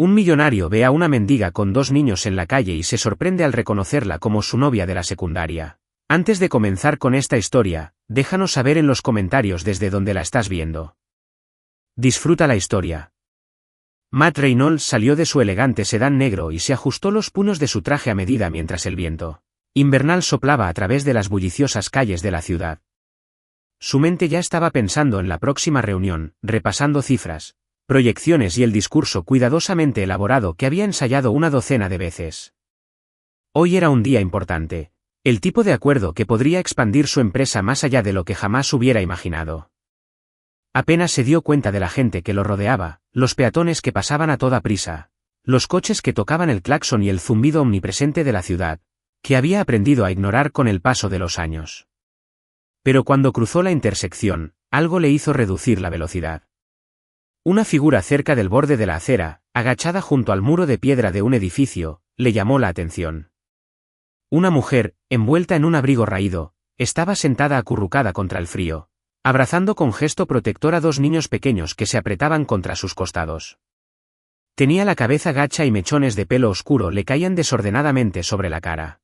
Un millonario ve a una mendiga con 2 niños en la calle y se sorprende al reconocerla como su novia de la secundaria. Antes de comenzar con esta historia, déjanos saber en los comentarios desde dónde la estás viendo. Disfruta la historia. Matt Reynolds salió de su elegante sedán negro y se ajustó los puños de su traje a medida mientras el viento invernal soplaba a través de las bulliciosas calles de la ciudad. Su mente ya estaba pensando en la próxima reunión, repasando cifras, proyecciones y el discurso cuidadosamente elaborado que había ensayado una docena de veces. Hoy era un día importante, el tipo de acuerdo que podría expandir su empresa más allá de lo que jamás hubiera imaginado. Apenas se dio cuenta de la gente que lo rodeaba, los peatones que pasaban a toda prisa, los coches que tocaban el claxon y el zumbido omnipresente de la ciudad, que había aprendido a ignorar con el paso de los años. Pero cuando cruzó la intersección, algo le hizo reducir la velocidad. Una figura cerca del borde de la acera, agachada junto al muro de piedra de un edificio, le llamó la atención. Una mujer, envuelta en un abrigo raído, estaba sentada acurrucada contra el frío, abrazando con gesto protector a 2 niños pequeños que se apretaban contra sus costados. Tenía la cabeza gacha y mechones de pelo oscuro le caían desordenadamente sobre la cara.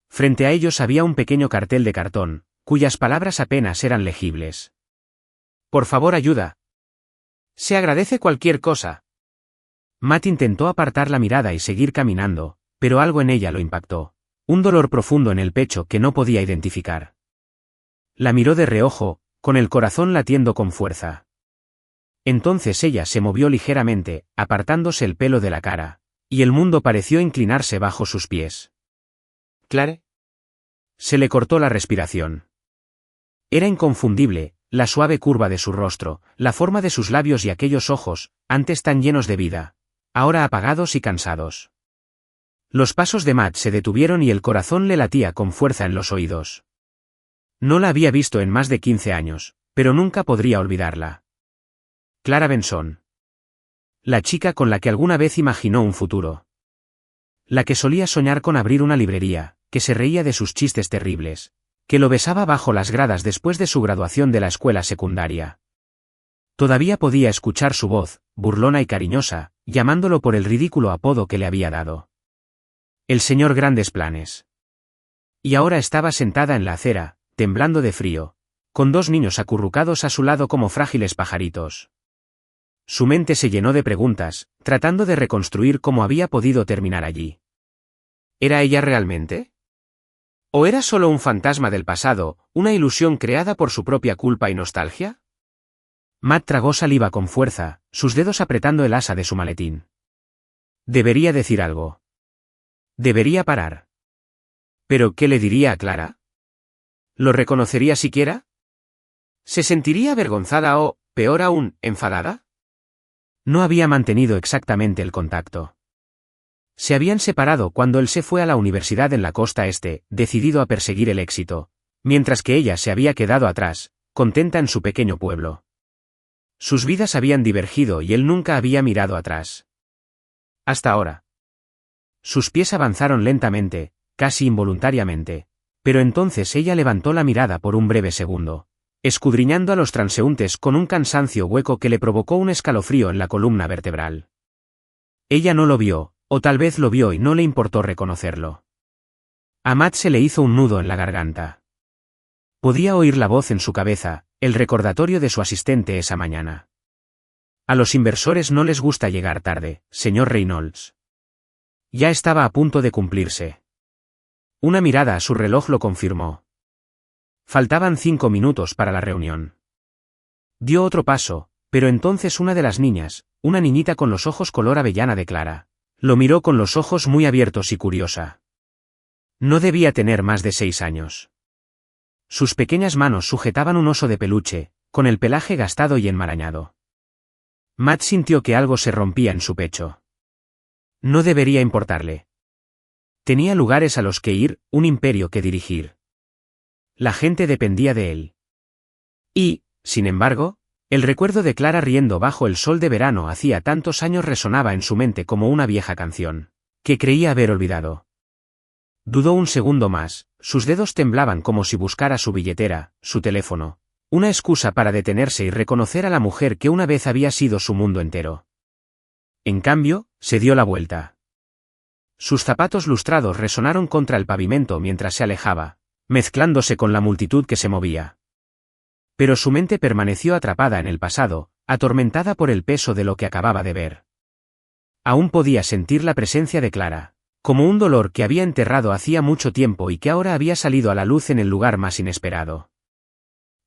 Frente a ellos había un pequeño cartel de cartón, cuyas palabras apenas eran legibles. Por favor, ayuda. Se agradece cualquier cosa. Matt intentó apartar la mirada y seguir caminando, pero algo en ella lo impactó. Un dolor profundo en el pecho que no podía identificar. La miró de reojo, con el corazón latiendo con fuerza. Entonces ella se movió ligeramente, apartándose el pelo de la cara, y el mundo pareció inclinarse bajo sus pies. ¿Clare? Se le cortó la respiración. Era inconfundible, la suave curva de su rostro, la forma de sus labios y aquellos ojos, antes tan llenos de vida, ahora apagados y cansados. Los pasos de Matt se detuvieron y el corazón le latía con fuerza en los oídos. No la había visto en más de 15 años, pero nunca podría olvidarla. Clara Benson. La chica con la que alguna vez imaginó un futuro. La que solía soñar con abrir una librería, que se reía de sus chistes terribles, que lo besaba bajo las gradas después de su graduación de la escuela secundaria. Todavía podía escuchar su voz, burlona y cariñosa, llamándolo por el ridículo apodo que le había dado. El señor Grandes Planes. Y ahora estaba sentada en la acera, temblando de frío, con 2 niños acurrucados a su lado como frágiles pajaritos. Su mente se llenó de preguntas, tratando de reconstruir cómo había podido terminar allí. ¿Era ella realmente? ¿O era solo un fantasma del pasado, una ilusión creada por su propia culpa y nostalgia? Matt tragó saliva con fuerza, sus dedos apretando el asa de su maletín. Debería decir algo. Debería parar. ¿Pero qué le diría a Clara? ¿Lo reconocería siquiera? ¿Se sentiría avergonzada o, peor aún, enfadada? No había mantenido exactamente el contacto. Se habían separado cuando él se fue a la universidad en la costa este, decidido a perseguir el éxito, mientras que ella se había quedado atrás, contenta en su pequeño pueblo. Sus vidas habían divergido y él nunca había mirado atrás. Hasta ahora. Sus pies avanzaron lentamente, casi involuntariamente, pero entonces ella levantó la mirada por un breve segundo, escudriñando a los transeúntes con un cansancio hueco que le provocó un escalofrío en la columna vertebral. Ella no lo vio, o tal vez lo vio y no le importó reconocerlo. A Matt se le hizo un nudo en la garganta. Podía oír la voz en su cabeza, el recordatorio de su asistente esa mañana. A los inversores no les gusta llegar tarde, señor Reynolds. Ya estaba a punto de cumplirse. Una mirada a su reloj lo confirmó. Faltaban 5 minutos para la reunión. Dio otro paso, pero entonces una de las niñas, una niñita con los ojos color avellana de Clara, lo miró con los ojos muy abiertos y curiosa. No debía tener más de 6 años. Sus pequeñas manos sujetaban un oso de peluche, con el pelaje gastado y enmarañado. Matt sintió que algo se rompía en su pecho. No debería importarle. Tenía lugares a los que ir, un imperio que dirigir. La gente dependía de él. Y, sin embargo, el recuerdo de Clara riendo bajo el sol de verano hacía tantos años resonaba en su mente como una vieja canción, que creía haber olvidado. Dudó un segundo más, sus dedos temblaban como si buscara su billetera, su teléfono, una excusa para detenerse y reconocer a la mujer que una vez había sido su mundo entero. En cambio, se dio la vuelta. Sus zapatos lustrados resonaron contra el pavimento mientras se alejaba, mezclándose con la multitud que se movía. Pero su mente permaneció atrapada en el pasado, atormentada por el peso de lo que acababa de ver. Aún podía sentir la presencia de Clara, como un dolor que había enterrado hacía mucho tiempo y que ahora había salido a la luz en el lugar más inesperado.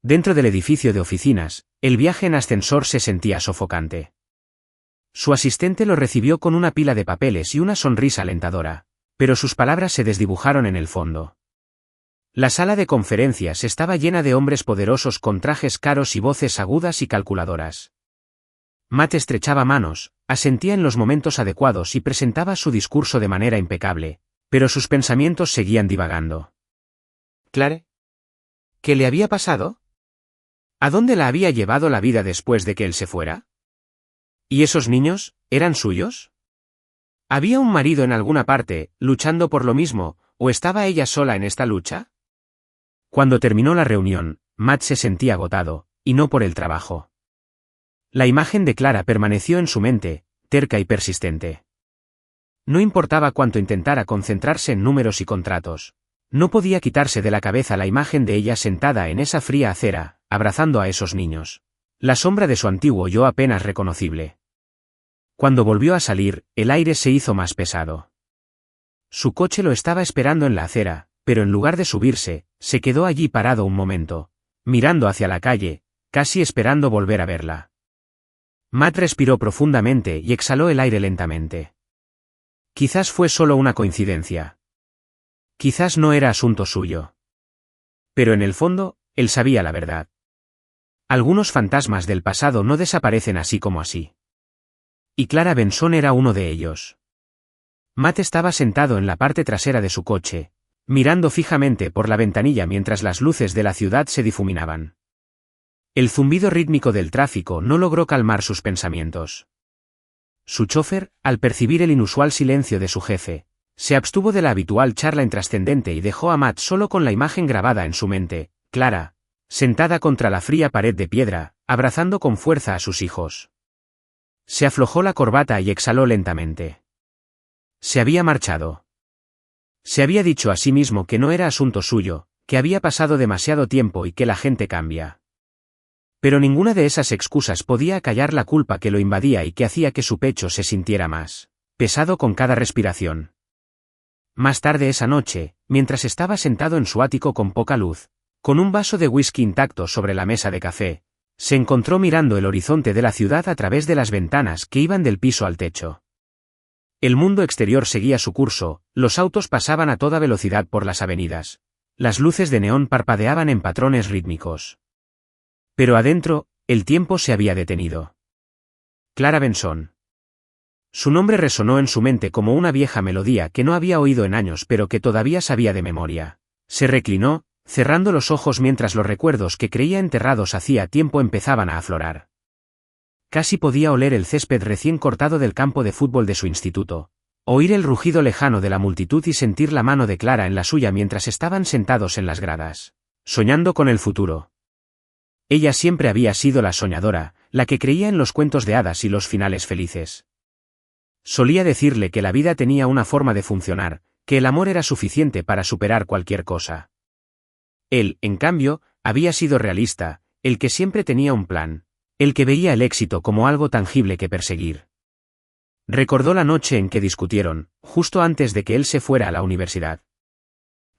Dentro del edificio de oficinas, el viaje en ascensor se sentía sofocante. Su asistente lo recibió con una pila de papeles y una sonrisa alentadora, pero sus palabras se desdibujaron en el fondo. La sala de conferencias estaba llena de hombres poderosos con trajes caros y voces agudas y calculadoras. Matt estrechaba manos, asentía en los momentos adecuados y presentaba su discurso de manera impecable, pero sus pensamientos seguían divagando. ¿Clare? ¿Qué le había pasado? ¿A dónde la había llevado la vida después de que él se fuera? ¿Y esos niños, eran suyos? ¿Había un marido en alguna parte, luchando por lo mismo, o estaba ella sola en esta lucha? Cuando terminó la reunión, Matt se sentía agotado, y no por el trabajo. La imagen de Clara permaneció en su mente, terca y persistente. No importaba cuánto intentara concentrarse en números y contratos. No podía quitarse de la cabeza la imagen de ella sentada en esa fría acera, abrazando a esos niños. La sombra de su antiguo yo apenas reconocible. Cuando volvió a salir, el aire se hizo más pesado. Su coche lo estaba esperando en la acera, pero en lugar de subirse, se quedó allí parado un momento, mirando hacia la calle, casi esperando volver a verla. Matt respiró profundamente y exhaló el aire lentamente. Quizás fue solo una coincidencia. Quizás no era asunto suyo. Pero en el fondo, él sabía la verdad. Algunos fantasmas del pasado no desaparecen así como así. Y Clara Benson era uno de ellos. Matt estaba sentado en la parte trasera de su coche, mirando fijamente por la ventanilla mientras las luces de la ciudad se difuminaban. El zumbido rítmico del tráfico no logró calmar sus pensamientos. Su chofer, al percibir el inusual silencio de su jefe, se abstuvo de la habitual charla intrascendente y dejó a Matt solo con la imagen grabada en su mente, Clara, sentada contra la fría pared de piedra, abrazando con fuerza a sus hijos. Se aflojó la corbata y exhaló lentamente. Se había marchado. Se había dicho a sí mismo que no era asunto suyo, que había pasado demasiado tiempo y que la gente cambia. Pero ninguna de esas excusas podía acallar la culpa que lo invadía y que hacía que su pecho se sintiera más pesado con cada respiración. Más tarde esa noche, mientras estaba sentado en su ático con poca luz, con un vaso de whisky intacto sobre la mesa de café, se encontró mirando el horizonte de la ciudad a través de las ventanas que iban del piso al techo. El mundo exterior seguía su curso, los autos pasaban a toda velocidad por las avenidas. Las luces de neón parpadeaban en patrones rítmicos. Pero adentro, el tiempo se había detenido. Clara Benson. Su nombre resonó en su mente como una vieja melodía que no había oído en años pero que todavía sabía de memoria. Se reclinó, cerrando los ojos mientras los recuerdos que creía enterrados hacía tiempo empezaban a aflorar. Casi podía oler el césped recién cortado del campo de fútbol de su instituto, oír el rugido lejano de la multitud y sentir la mano de Clara en la suya mientras estaban sentados en las gradas, soñando con el futuro. Ella siempre había sido la soñadora, la que creía en los cuentos de hadas y los finales felices. Solía decirle que la vida tenía una forma de funcionar, que el amor era suficiente para superar cualquier cosa. Él, en cambio, había sido realista, el que siempre tenía un plan, el que veía el éxito como algo tangible que perseguir. Recordó la noche en que discutieron, justo antes de que él se fuera a la universidad.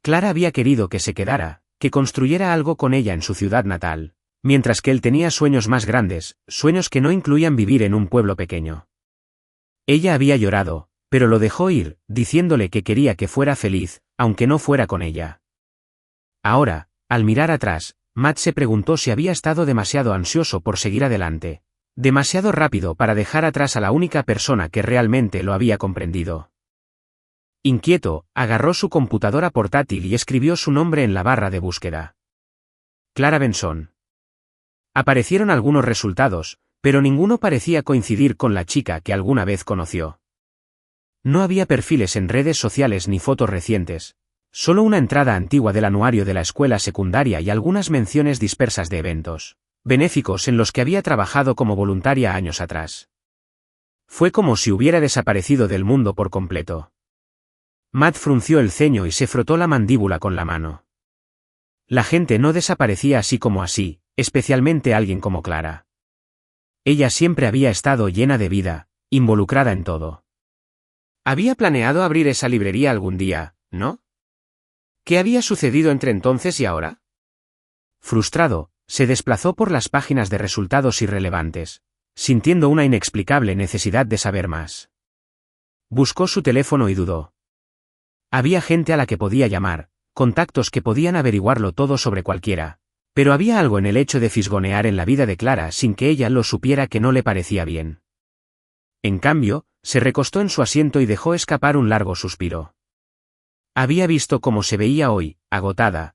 Clara había querido que se quedara, que construyera algo con ella en su ciudad natal, mientras que él tenía sueños más grandes, sueños que no incluían vivir en un pueblo pequeño. Ella había llorado, pero lo dejó ir, diciéndole que quería que fuera feliz, aunque no fuera con ella. Ahora, al mirar atrás, Matt se preguntó si había estado demasiado ansioso por seguir adelante, demasiado rápido para dejar atrás a la única persona que realmente lo había comprendido. Inquieto, agarró su computadora portátil y escribió su nombre en la barra de búsqueda. Clara Benson. Aparecieron algunos resultados, pero ninguno parecía coincidir con la chica que alguna vez conoció. No había perfiles en redes sociales ni fotos recientes, solo una entrada antigua del anuario de la escuela secundaria y algunas menciones dispersas de eventos benéficos en los que había trabajado como voluntaria años atrás. Fue como si hubiera desaparecido del mundo por completo. Matt frunció el ceño y se frotó la mandíbula con la mano. La gente no desaparecía así como así, especialmente alguien como Clara. Ella siempre había estado llena de vida, involucrada en todo. Había planeado abrir esa librería algún día, ¿no? ¿Qué había sucedido entre entonces y ahora? Frustrado, se desplazó por las páginas de resultados irrelevantes, sintiendo una inexplicable necesidad de saber más. Buscó su teléfono y dudó. Había gente a la que podía llamar, contactos que podían averiguarlo todo sobre cualquiera, pero había algo en el hecho de fisgonear en la vida de Clara sin que ella lo supiera que no le parecía bien. En cambio, se recostó en su asiento y dejó escapar un largo suspiro. Había visto cómo se veía hoy, agotada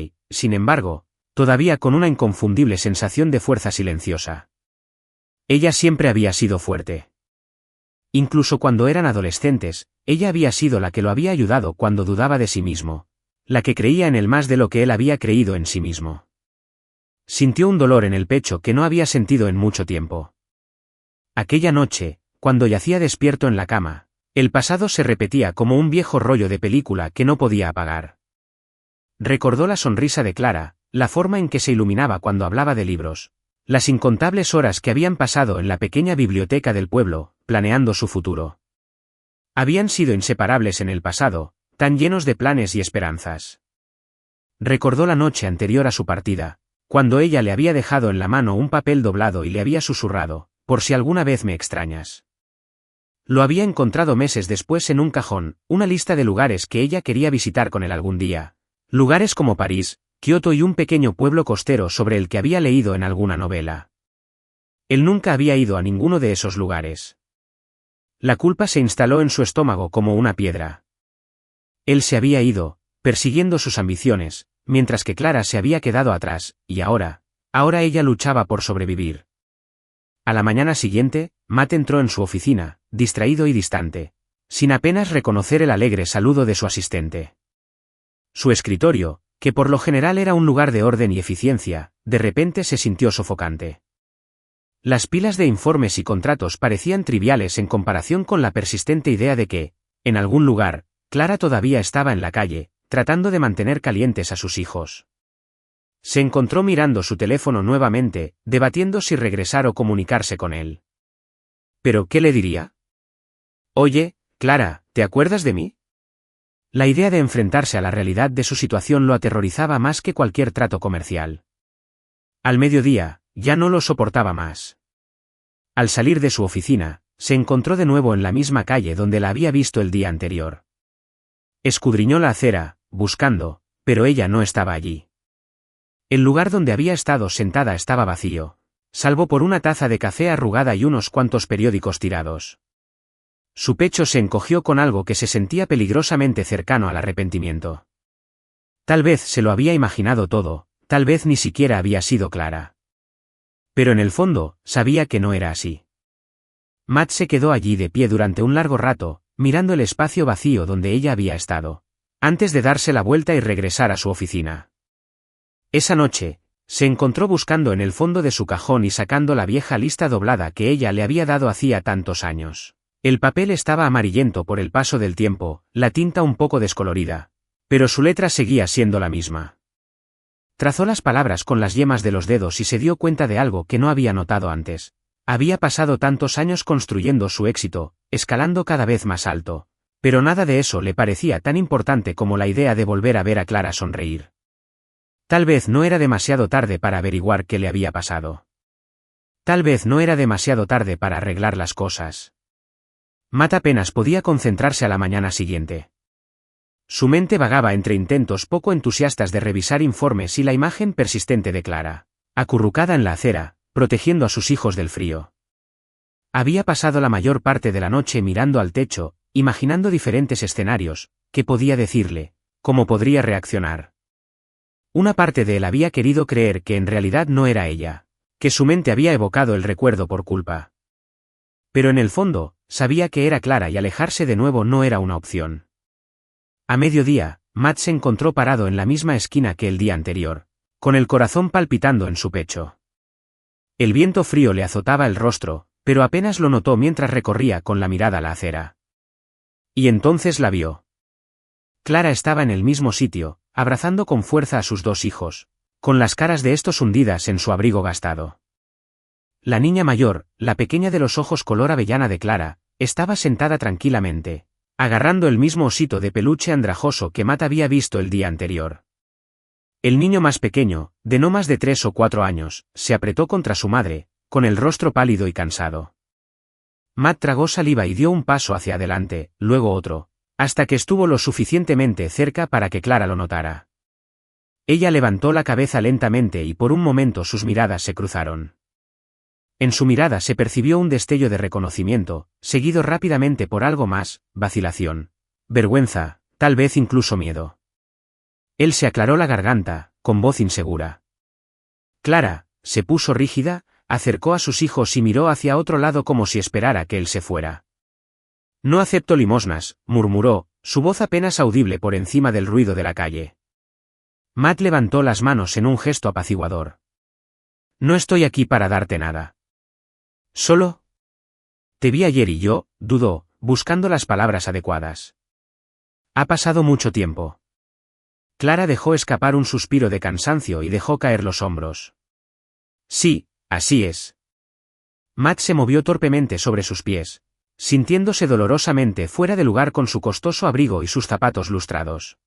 y, sin embargo, todavía con una inconfundible sensación de fuerza silenciosa. Ella siempre había sido fuerte. Incluso cuando eran adolescentes, ella había sido la que lo había ayudado cuando dudaba de sí mismo, la que creía en él más de lo que él había creído en sí mismo. Sintió un dolor en el pecho que no había sentido en mucho tiempo. Aquella noche, cuando yacía despierto en la cama, el pasado se repetía como un viejo rollo de película que no podía apagar. Recordó la sonrisa de Clara, la forma en que se iluminaba cuando hablaba de libros, las incontables horas que habían pasado en la pequeña biblioteca del pueblo, planeando su futuro. Habían sido inseparables en el pasado, tan llenos de planes y esperanzas. Recordó la noche anterior a su partida, cuando ella le había dejado en la mano un papel doblado y le había susurrado, por si alguna vez me extrañas. Lo había encontrado meses después en un cajón, una lista de lugares que ella quería visitar con él algún día. Lugares como París, Kioto y un pequeño pueblo costero sobre el que había leído en alguna novela. Él nunca había ido a ninguno de esos lugares. La culpa se instaló en su estómago como una piedra. Él se había ido, persiguiendo sus ambiciones, mientras que Clara se había quedado atrás, y ahora ella luchaba por sobrevivir. A la mañana siguiente, Matt entró en su oficina, distraído y distante, sin apenas reconocer el alegre saludo de su asistente. Su escritorio, que por lo general era un lugar de orden y eficiencia, de repente se sintió sofocante. Las pilas de informes y contratos parecían triviales en comparación con la persistente idea de que, en algún lugar, Clara todavía estaba en la calle, tratando de mantener calientes a sus hijos. Se encontró mirando su teléfono nuevamente, debatiendo si regresar o comunicarse con él. ¿Pero qué le diría? Oye, Clara, ¿te acuerdas de mí? La idea de enfrentarse a la realidad de su situación lo aterrorizaba más que cualquier trato comercial. Al mediodía, ya no lo soportaba más. Al salir de su oficina, se encontró de nuevo en la misma calle donde la había visto el día anterior. Escudriñó la acera, buscando, pero ella no estaba allí. El lugar donde había estado sentada estaba vacío, salvo por una taza de café arrugada y unos cuantos periódicos tirados. Su pecho se encogió con algo que se sentía peligrosamente cercano al arrepentimiento. Tal vez se lo había imaginado todo, tal vez ni siquiera había sido Clara. Pero en el fondo, sabía que no era así. Matt se quedó allí de pie durante un largo rato, mirando el espacio vacío donde ella había estado, antes de darse la vuelta y regresar a su oficina. Esa noche, se encontró buscando en el fondo de su cajón y sacando la vieja lista doblada que ella le había dado hacía tantos años. El papel estaba amarillento por el paso del tiempo, la tinta un poco descolorida, pero su letra seguía siendo la misma. Trazó las palabras con las yemas de los dedos y se dio cuenta de algo que no había notado antes. Había pasado tantos años construyendo su éxito, escalando cada vez más alto, pero nada de eso le parecía tan importante como la idea de volver a ver a Clara sonreír. Tal vez no era demasiado tarde para averiguar qué le había pasado. Tal vez no era demasiado tarde para arreglar las cosas. Matt apenas podía concentrarse a la mañana siguiente. Su mente vagaba entre intentos poco entusiastas de revisar informes y la imagen persistente de Clara, acurrucada en la acera, protegiendo a sus hijos del frío. Había pasado la mayor parte de la noche mirando al techo, imaginando diferentes escenarios, qué podía decirle, cómo podría reaccionar. Una parte de él había querido creer que en realidad no era ella, que su mente había evocado el recuerdo por culpa. Pero en el fondo, sabía que era Clara y alejarse de nuevo no era una opción. A mediodía, Matt se encontró parado en la misma esquina que el día anterior, con el corazón palpitando en su pecho. El viento frío le azotaba el rostro, pero apenas lo notó mientras recorría con la mirada la acera. Y entonces la vio. Clara estaba en el mismo sitio, abrazando con fuerza a sus dos hijos, con las caras de estos hundidas en su abrigo gastado. La niña mayor, la pequeña de los ojos color avellana de Clara, estaba sentada tranquilamente, agarrando el mismo osito de peluche andrajoso que Matt había visto el día anterior. El niño más pequeño, de no más de 3 o 4 años, se apretó contra su madre, con el rostro pálido y cansado. Matt tragó saliva y dio un paso hacia adelante, luego otro, hasta que estuvo lo suficientemente cerca para que Clara lo notara. Ella levantó la cabeza lentamente y por un momento sus miradas se cruzaron. En su mirada se percibió un destello de reconocimiento, seguido rápidamente por algo más, vacilación, vergüenza, tal vez incluso miedo. Él se aclaró la garganta, con voz insegura. Clara, se puso rígida, acercó a sus hijos y miró hacia otro lado como si esperara que él se fuera. No acepto limosnas, murmuró, su voz apenas audible por encima del ruido de la calle. Matt levantó las manos en un gesto apaciguador. No estoy aquí para darte nada. Solo. Te vi ayer y yo, dudó, buscando las palabras adecuadas. Ha pasado mucho tiempo. Clara dejó escapar un suspiro de cansancio y dejó caer los hombros. Sí, así es. Matt se movió torpemente sobre sus pies, sintiéndose dolorosamente fuera de lugar con su costoso abrigo y sus zapatos lustrados.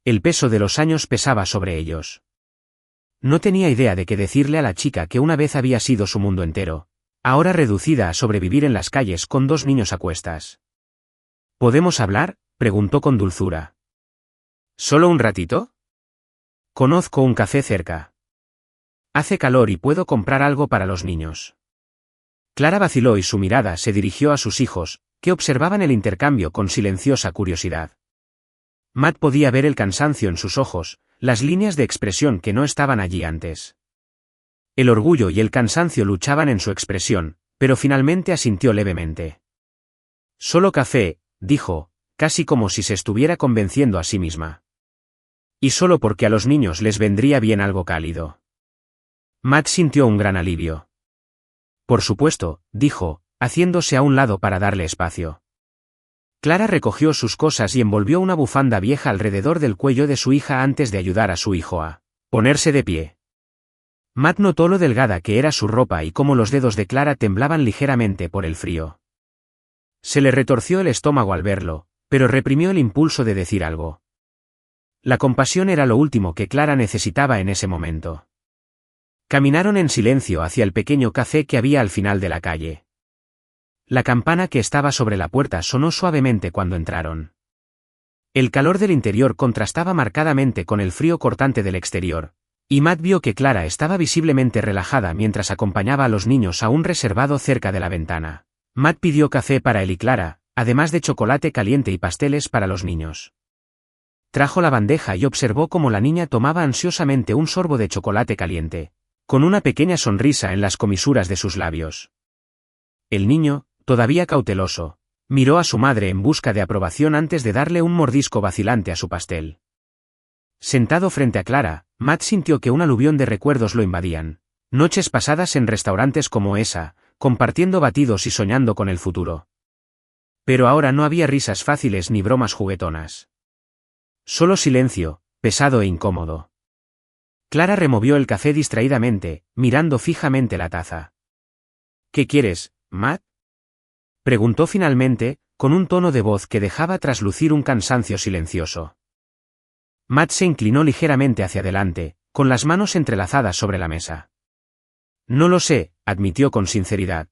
El peso de los años pesaba sobre ellos. No tenía idea de qué decirle a la chica que una vez había sido su mundo entero, ahora reducida a sobrevivir en las calles con 2 niños a cuestas. ¿Podemos hablar?, preguntó con dulzura. ¿Solo un ratito? Conozco un café cerca. Hace calor y puedo comprar algo para los niños. Clara vaciló y su mirada se dirigió a sus hijos, que observaban el intercambio con silenciosa curiosidad. Matt podía ver el cansancio en sus ojos, las líneas de expresión que no estaban allí antes. El orgullo y el cansancio luchaban en su expresión, pero finalmente asintió levemente. Solo café, dijo, casi como si se estuviera convenciendo a sí misma. Y solo porque a los niños les vendría bien algo cálido. Matt sintió un gran alivio. Por supuesto, dijo, haciéndose a un lado para darle espacio. Clara recogió sus cosas y envolvió una bufanda vieja alrededor del cuello de su hija antes de ayudar a su hijo a ponerse de pie. Matt notó lo delgada que era su ropa y cómo los dedos de Clara temblaban ligeramente por el frío. Se le retorció el estómago al verlo, pero reprimió el impulso de decir algo. La compasión era lo último que Clara necesitaba en ese momento. Caminaron en silencio hacia el pequeño café que había al final de la calle. La campana que estaba sobre la puerta sonó suavemente cuando entraron. El calor del interior contrastaba marcadamente con el frío cortante del exterior, y Matt vio que Clara estaba visiblemente relajada mientras acompañaba a los niños a un reservado cerca de la ventana. Matt pidió café para él y Clara, además de chocolate caliente y pasteles para los niños. Trajo la bandeja y observó cómo la niña tomaba ansiosamente un sorbo de chocolate caliente, con una pequeña sonrisa en las comisuras de sus labios. El niño, todavía cauteloso, miró a su madre en busca de aprobación antes de darle un mordisco vacilante a su pastel. Sentado frente a Clara, Matt sintió que un aluvión de recuerdos lo invadían. Noches pasadas en restaurantes como esa, compartiendo batidos y soñando con el futuro. Pero ahora no había risas fáciles ni bromas juguetonas. Solo silencio, pesado e incómodo. Clara removió el café distraídamente, mirando fijamente la taza. ¿Qué quieres, Matt?, preguntó finalmente, con un tono de voz que dejaba traslucir un cansancio silencioso. Matt se inclinó ligeramente hacia adelante, con las manos entrelazadas sobre la mesa. No lo sé, admitió con sinceridad.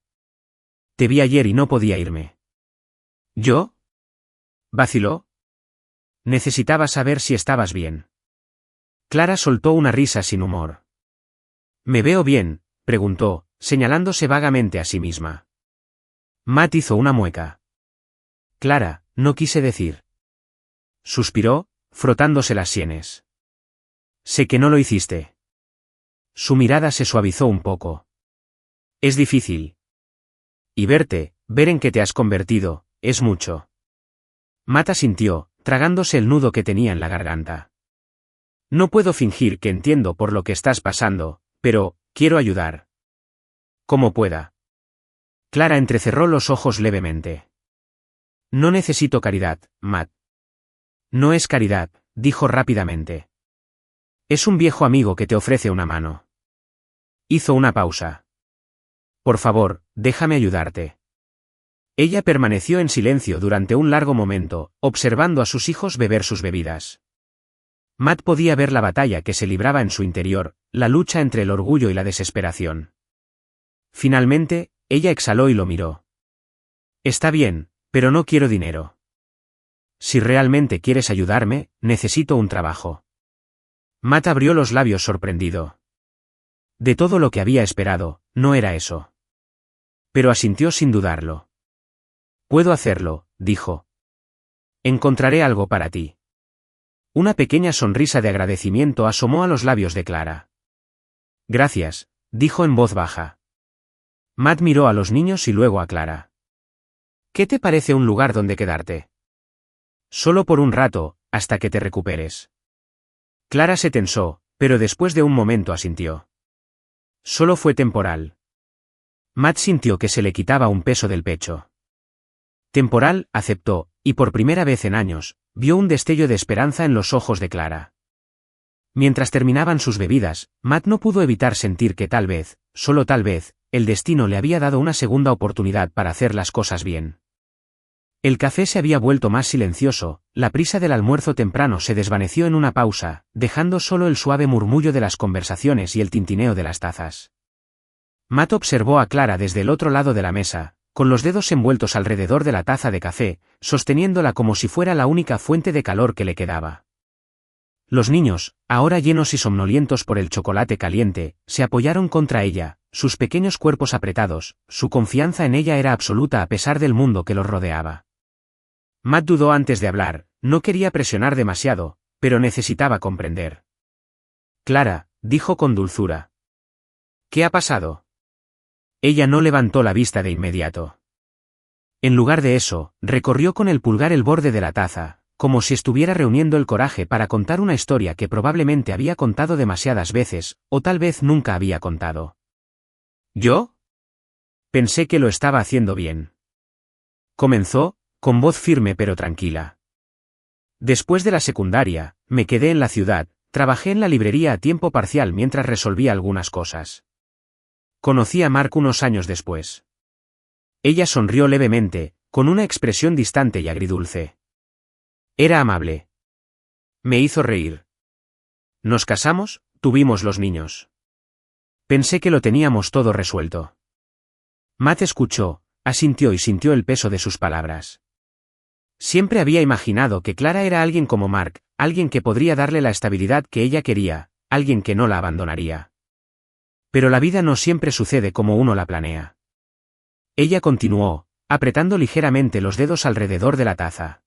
Te vi ayer y no podía irme. ¿Yo? Vaciló. Necesitaba saber si estabas bien. Clara soltó una risa sin humor. ¿Me veo bien?, preguntó, señalándose vagamente a sí misma. Matt hizo una mueca. Clara, no quise decir. Suspiró, frotándose las sienes. Sé que no lo hiciste. Su mirada se suavizó un poco. Es difícil. Y ver en qué te has convertido, es mucho. Matt asintió, tragándose el nudo que tenía en la garganta. No puedo fingir que entiendo por lo que estás pasando, pero quiero ayudar. Como pueda. Clara entrecerró los ojos levemente. No necesito caridad, Matt. No es caridad, dijo rápidamente. Es un viejo amigo que te ofrece una mano. Hizo una pausa. Por favor, déjame ayudarte. Ella permaneció en silencio durante un largo momento, observando a sus hijos beber sus bebidas. Matt podía ver la batalla que se libraba en su interior, la lucha entre el orgullo y la desesperación. Finalmente, ella exhaló y lo miró. Está bien, pero no quiero dinero. Si realmente quieres ayudarme, necesito un trabajo. Matt abrió los labios sorprendido. De todo lo que había esperado, no era eso. Pero asintió sin dudarlo. Puedo hacerlo, dijo. Encontraré algo para ti. Una pequeña sonrisa de agradecimiento asomó a los labios de Clara. Gracias, dijo en voz baja. Matt miró a los niños y luego a Clara. ¿Qué te parece un lugar donde quedarte? Solo por un rato, hasta que te recuperes. Clara se tensó, pero después de un momento asintió. Solo fue temporal. Matt sintió que se le quitaba un peso del pecho. Temporal, aceptó, y por primera vez en años, vio un destello de esperanza en los ojos de Clara. Mientras terminaban sus bebidas, Matt no pudo evitar sentir que tal vez, solo tal vez, el destino le había dado una segunda oportunidad para hacer las cosas bien. El café se había vuelto más silencioso, la prisa del almuerzo temprano se desvaneció en una pausa, dejando solo el suave murmullo de las conversaciones y el tintineo de las tazas. Matt observó a Clara desde el otro lado de la mesa, con los dedos envueltos alrededor de la taza de café, sosteniéndola como si fuera la única fuente de calor que le quedaba. Los niños, ahora llenos y somnolientos por el chocolate caliente, se apoyaron contra ella, sus pequeños cuerpos apretados, su confianza en ella era absoluta a pesar del mundo que los rodeaba. Matt dudó antes de hablar, no quería presionar demasiado, pero necesitaba comprender. Clara, dijo con dulzura. ¿Qué ha pasado? Ella no levantó la vista de inmediato. En lugar de eso, recorrió con el pulgar el borde de la taza, como si estuviera reuniendo el coraje para contar una historia que probablemente había contado demasiadas veces, o tal vez nunca había contado. ¿Yo? Pensé que lo estaba haciendo bien. Comenzó, con voz firme pero tranquila. Después de la secundaria, me quedé en la ciudad, trabajé en la librería a tiempo parcial mientras resolvía algunas cosas. Conocí a Mark unos años después. Ella sonrió levemente, con una expresión distante y agridulce. Era amable. Me hizo reír. Nos casamos, tuvimos los niños. Pensé que lo teníamos todo resuelto. Matt escuchó, asintió y sintió el peso de sus palabras. Siempre había imaginado que Clara era alguien como Mark, alguien que podría darle la estabilidad que ella quería, alguien que no la abandonaría. Pero la vida no siempre sucede como uno la planea. Ella continuó, apretando ligeramente los dedos alrededor de la taza.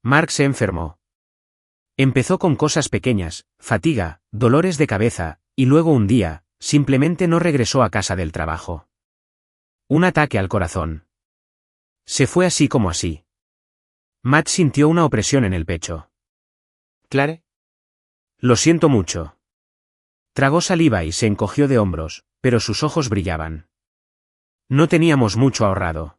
Mark se enfermó. Empezó con cosas pequeñas, fatiga, dolores de cabeza, y luego un día, simplemente no regresó a casa del trabajo. Un ataque al corazón. Se fue así como así. Matt sintió una opresión en el pecho. ¿Clare? Lo siento mucho. Tragó saliva y se encogió de hombros, pero sus ojos brillaban. No teníamos mucho ahorrado.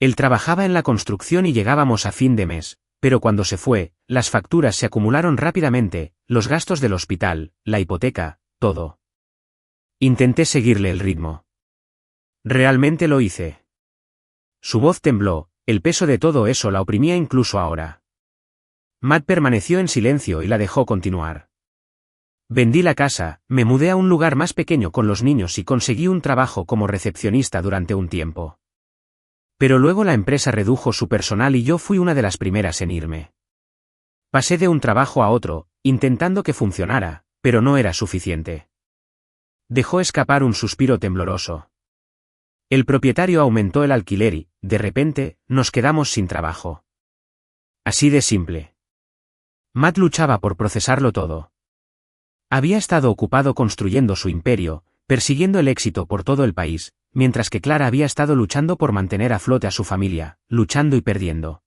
Él trabajaba en la construcción y llegábamos a fin de mes, pero cuando se fue, las facturas se acumularon rápidamente, los gastos del hospital, la hipoteca, todo. Intenté seguirle el ritmo. Realmente lo hice. Su voz tembló, el peso de todo eso la oprimía incluso ahora. Matt permaneció en silencio y la dejó continuar. Vendí la casa, me mudé a un lugar más pequeño con los niños y conseguí un trabajo como recepcionista durante un tiempo. Pero luego la empresa redujo su personal y yo fui una de las primeras en irme. Pasé de un trabajo a otro, intentando que funcionara, pero no era suficiente. Dejó escapar un suspiro tembloroso. El propietario aumentó el alquiler y, de repente, nos quedamos sin trabajo. Así de simple. Matt luchaba por procesarlo todo. Había estado ocupado construyendo su imperio, persiguiendo el éxito por todo el país, mientras que Clara había estado luchando por mantener a flote a su familia, luchando y perdiendo.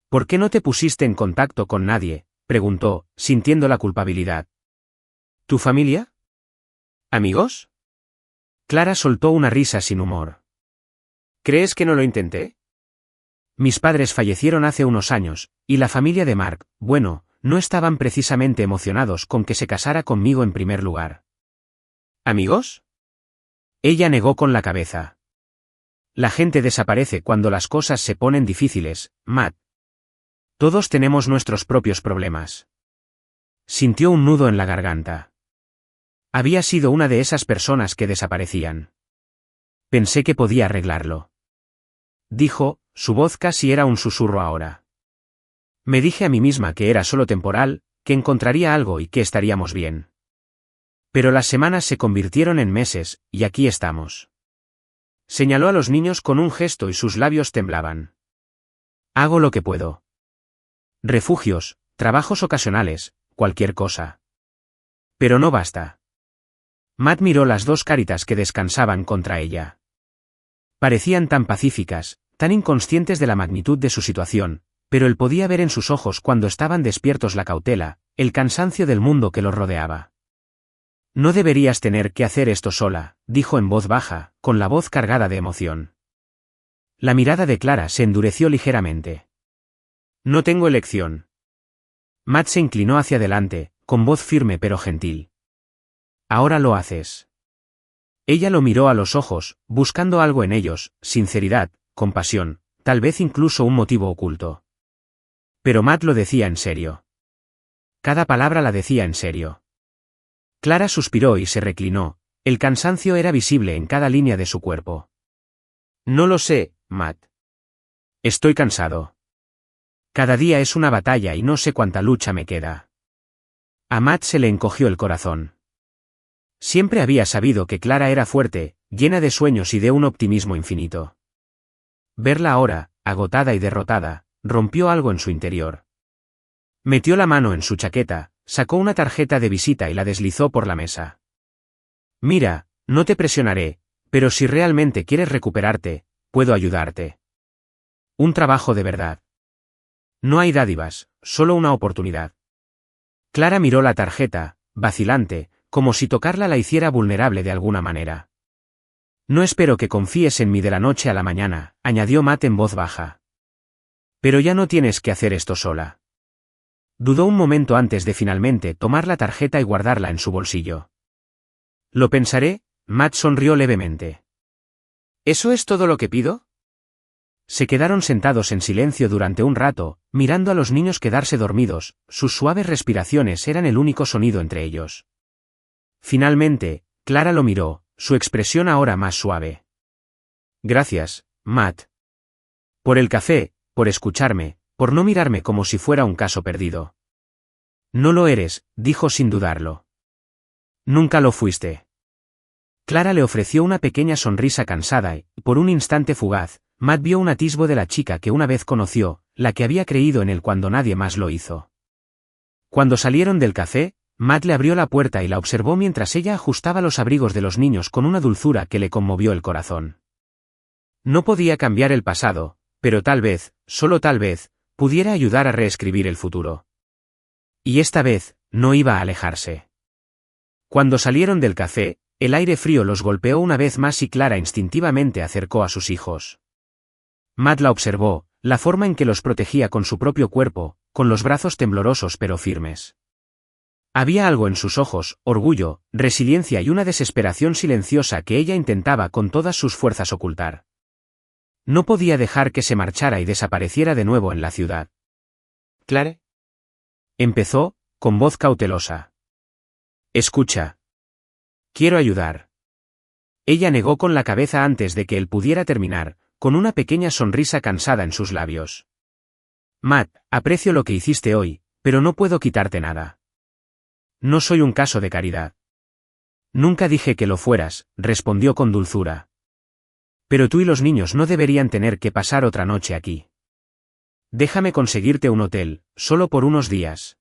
¿Por qué no te pusiste en contacto con nadie?, preguntó, sintiendo la culpabilidad. ¿Tu familia? ¿Amigos? Clara soltó una risa sin humor. ¿Crees que no lo intenté? Mis padres fallecieron hace unos años, y la familia de Mark, bueno, no estaban precisamente emocionados con que se casara conmigo en primer lugar. ¿Amigos? Ella negó con la cabeza. La gente desaparece cuando las cosas se ponen difíciles, Matt. Todos tenemos nuestros propios problemas. Sintió un nudo en la garganta. Había sido una de esas personas que desaparecían. Pensé que podía arreglarlo. Dijo, su voz casi era un susurro ahora. Me dije a mí misma que era solo temporal, que encontraría algo y que estaríamos bien. Pero las semanas se convirtieron en meses, y aquí estamos. Señaló a los niños con un gesto y sus labios temblaban. Hago lo que puedo. Refugios, trabajos ocasionales, cualquier cosa. Pero no basta. Matt miró las dos caritas que descansaban contra ella. Parecían tan pacíficas, tan inconscientes de la magnitud de su situación, pero él podía ver en sus ojos cuando estaban despiertos la cautela, el cansancio del mundo que los rodeaba. No deberías tener que hacer esto sola, dijo en voz baja, con la voz cargada de emoción. La mirada de Clara se endureció ligeramente. No tengo elección. Matt se inclinó hacia adelante, con voz firme pero gentil. Ahora lo haces. Ella lo miró a los ojos, buscando algo en ellos, sinceridad, compasión, tal vez incluso un motivo oculto. Pero Matt lo decía en serio. Cada palabra la decía en serio. Clara suspiró y se reclinó, el cansancio era visible en cada línea de su cuerpo. No lo sé, Matt. Estoy cansado. Cada día es una batalla y no sé cuánta lucha me queda. A Matt se le encogió el corazón. Siempre había sabido que Clara era fuerte, llena de sueños y de un optimismo infinito. Verla ahora, agotada y derrotada, rompió algo en su interior. Metió la mano en su chaqueta, sacó una tarjeta de visita y la deslizó por la mesa. Mira, no te presionaré, pero si realmente quieres recuperarte, puedo ayudarte. Un trabajo de verdad. No hay dádivas, solo una oportunidad. Clara miró la tarjeta, vacilante, como si tocarla la hiciera vulnerable de alguna manera. No espero que confíes en mí de la noche a la mañana, añadió Matt en voz baja. Pero ya no tienes que hacer esto sola. Dudó un momento antes de finalmente tomar la tarjeta y guardarla en su bolsillo. Lo pensaré, Matt sonrió levemente. ¿Eso es todo lo que pido? Se quedaron sentados en silencio durante un rato, mirando a los niños quedarse dormidos, sus suaves respiraciones eran el único sonido entre ellos. Finalmente, Clara lo miró, su expresión ahora más suave. Gracias, Matt. Por el café, por escucharme, por no mirarme como si fuera un caso perdido. No lo eres, dijo sin dudarlo. Nunca lo fuiste. Clara le ofreció una pequeña sonrisa cansada y, por un instante fugaz, Matt vio un atisbo de la chica que una vez conoció, la que había creído en él cuando nadie más lo hizo. Cuando salieron del café, Matt le abrió la puerta y la observó mientras ella ajustaba los abrigos de los niños con una dulzura que le conmovió el corazón. No podía cambiar el pasado, pero tal vez, solo tal vez, pudiera ayudar a reescribir el futuro. Y esta vez, no iba a alejarse. Cuando salieron del café, el aire frío los golpeó una vez más y Clara instintivamente acercó a sus hijos. Matt la observó, la forma en que los protegía con su propio cuerpo, con los brazos temblorosos pero firmes. Había algo en sus ojos, orgullo, resiliencia y una desesperación silenciosa que ella intentaba con todas sus fuerzas ocultar. No podía dejar que se marchara y desapareciera de nuevo en la ciudad. ¿Clare? Empezó, con voz cautelosa. Escucha. Quiero ayudar. Ella negó con la cabeza antes de que él pudiera terminar, con una pequeña sonrisa cansada en sus labios. Matt, aprecio lo que hiciste hoy, pero no puedo quitarte nada. No soy un caso de caridad. Nunca dije que lo fueras, respondió con dulzura. Pero tú y los niños no deberían tener que pasar otra noche aquí. Déjame conseguirte un hotel, solo por unos días.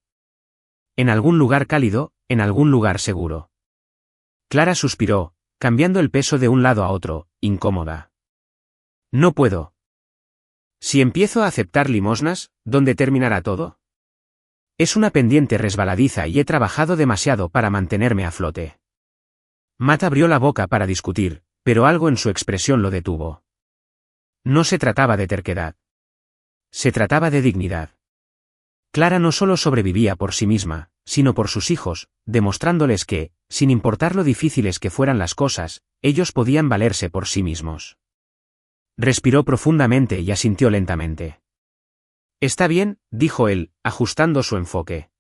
En algún lugar cálido, en algún lugar seguro. Clara suspiró, cambiando el peso de un lado a otro, incómoda. No puedo. Si empiezo a aceptar limosnas, ¿dónde terminará todo? Es una pendiente resbaladiza y he trabajado demasiado para mantenerme a flote. Matt abrió la boca para discutir, pero algo en su expresión lo detuvo. No se trataba de terquedad. Se trataba de dignidad. Clara no solo sobrevivía por sí misma, sino por sus hijos, demostrándoles que, sin importar lo difíciles que fueran las cosas, ellos podían valerse por sí mismos. Respiró profundamente y asintió lentamente. Está bien, dijo él, ajustando su enfoque.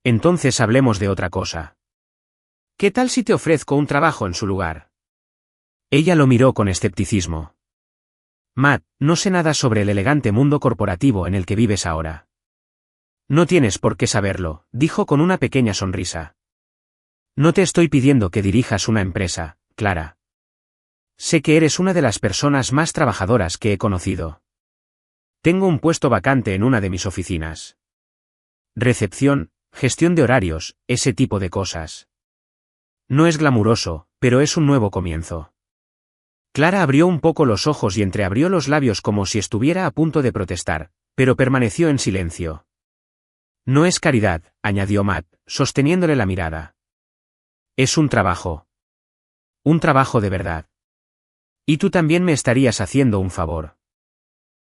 Entonces hablemos de otra cosa. ¿Qué tal si te ofrezco un trabajo en su lugar? Ella lo miró con escepticismo. Matt, no sé nada sobre el elegante mundo corporativo en el que vives ahora. No tienes por qué saberlo, dijo con una pequeña sonrisa. No te estoy pidiendo que dirijas una empresa, Clara. Sé que eres una de las personas más trabajadoras que he conocido. Tengo un puesto vacante en una de mis oficinas. Recepción, gestión de horarios, ese tipo de cosas. No es glamuroso, pero es un nuevo comienzo. Clara abrió un poco los ojos y entreabrió los labios como si estuviera a punto de protestar, pero permaneció en silencio. No es caridad, añadió Matt, sosteniéndole la mirada. Es un trabajo. Un trabajo de verdad. Y tú también me estarías haciendo un favor.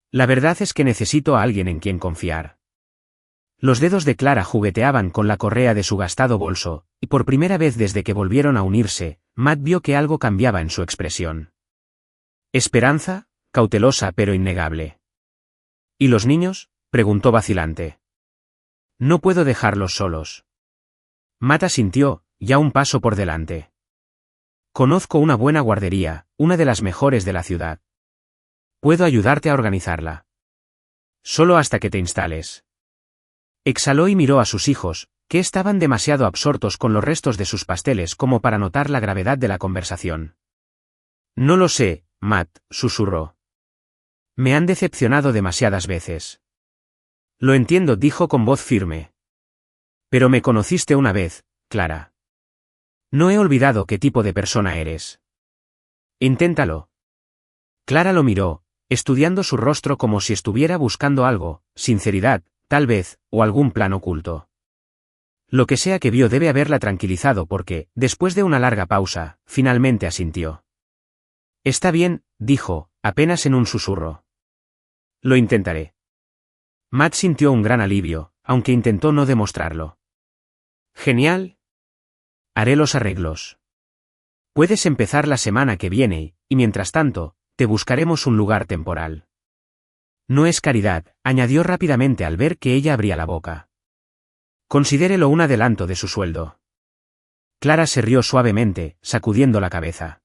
La verdad es que necesito a alguien en quien confiar. Los dedos de Clara jugueteaban con la correa de su gastado bolso, y por primera vez desde que volvieron a unirse, Matt vio que algo cambiaba en su expresión. Esperanza, cautelosa pero innegable. ¿Y los niños?, preguntó vacilante. No puedo dejarlos solos. Matt asintió, ya un paso por delante. Conozco una buena guardería, una de las mejores de la ciudad. Puedo ayudarte a organizarla. Solo hasta que te instales. Exhaló y miró a sus hijos, que estaban demasiado absortos con los restos de sus pasteles como para notar la gravedad de la conversación. No lo sé, Matt, susurró. Me han decepcionado demasiadas veces. Lo entiendo, dijo con voz firme. Pero me conociste una vez, Clara. No he olvidado qué tipo de persona eres. Inténtalo. Clara lo miró, estudiando su rostro como si estuviera buscando algo, sinceridad, tal vez, o algún plan oculto. Lo que sea que vio debe haberla tranquilizado porque, después de una larga pausa, finalmente asintió. Está bien, dijo, apenas en un susurro. Lo intentaré. Matt sintió un gran alivio, aunque intentó no demostrarlo. Genial. Haré los arreglos. Puedes empezar la semana que viene, y mientras tanto, te buscaremos un lugar temporal. No es caridad, añadió rápidamente al ver que ella abría la boca. Considérelo un adelanto de su sueldo. Clara se rió suavemente, sacudiendo la cabeza.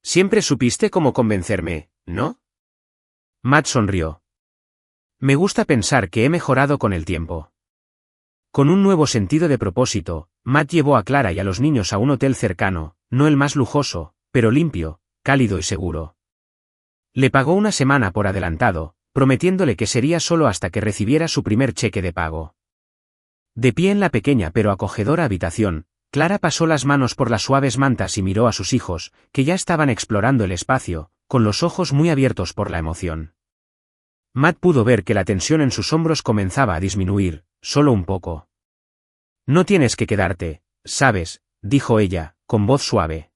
Siempre supiste cómo convencerme, ¿no? Matt sonrió. Me gusta pensar que he mejorado con el tiempo. Con un nuevo sentido de propósito, Matt llevó a Clara y a los niños a un hotel cercano, no el más lujoso, pero limpio, cálido y seguro. Le pagó una semana por adelantado, prometiéndole que sería solo hasta que recibiera su primer cheque de pago. De pie en la pequeña pero acogedora habitación, Clara pasó las manos por las suaves mantas y miró a sus hijos, que ya estaban explorando el espacio, con los ojos muy abiertos por la emoción. Matt pudo ver que la tensión en sus hombros comenzaba a disminuir, solo un poco. No tienes que quedarte, ¿sabes?, dijo ella, con voz suave.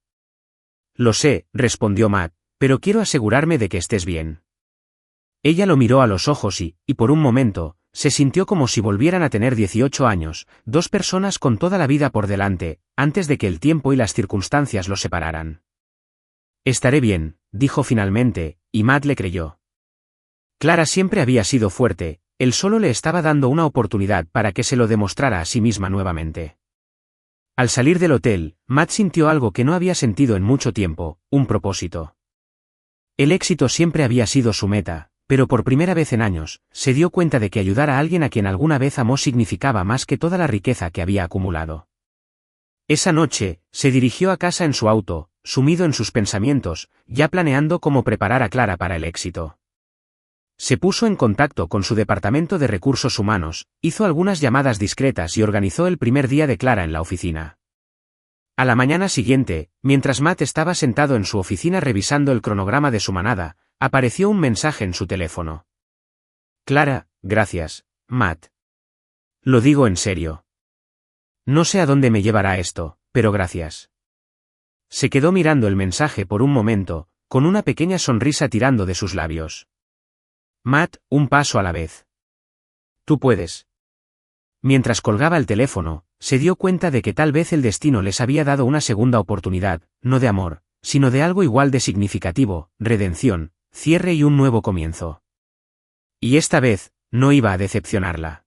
Lo sé, respondió Matt, pero quiero asegurarme de que estés bien. Ella lo miró a los ojos y, por un momento, se sintió como si volvieran a tener 18 años, dos personas con toda la vida por delante, antes de que el tiempo y las circunstancias los separaran. Estaré bien, dijo finalmente, y Matt le creyó. Clara siempre había sido fuerte, él solo le estaba dando una oportunidad para que se lo demostrara a sí misma nuevamente. Al salir del hotel, Matt sintió algo que no había sentido en mucho tiempo, un propósito. El éxito siempre había sido su meta, pero por primera vez en años, se dio cuenta de que ayudar a alguien a quien alguna vez amó significaba más que toda la riqueza que había acumulado. Esa noche, se dirigió a casa en su auto, sumido en sus pensamientos, ya planeando cómo preparar a Clara para el éxito. Se puso en contacto con su departamento de recursos humanos, hizo algunas llamadas discretas y organizó el primer día de Clara en la oficina. A la mañana siguiente, mientras Matt estaba sentado en su oficina revisando el cronograma de su manada, apareció un mensaje en su teléfono. Clara, gracias, Matt. Lo digo en serio. No sé a dónde me llevará esto, pero gracias. Se quedó mirando el mensaje por un momento, con una pequeña sonrisa tirando de sus labios. Matt, un paso a la vez. Tú puedes. Mientras colgaba el teléfono, se dio cuenta de que tal vez el destino les había dado una segunda oportunidad, no de amor, sino de algo igual de significativo, redención, cierre y un nuevo comienzo. Y esta vez, no iba a decepcionarla.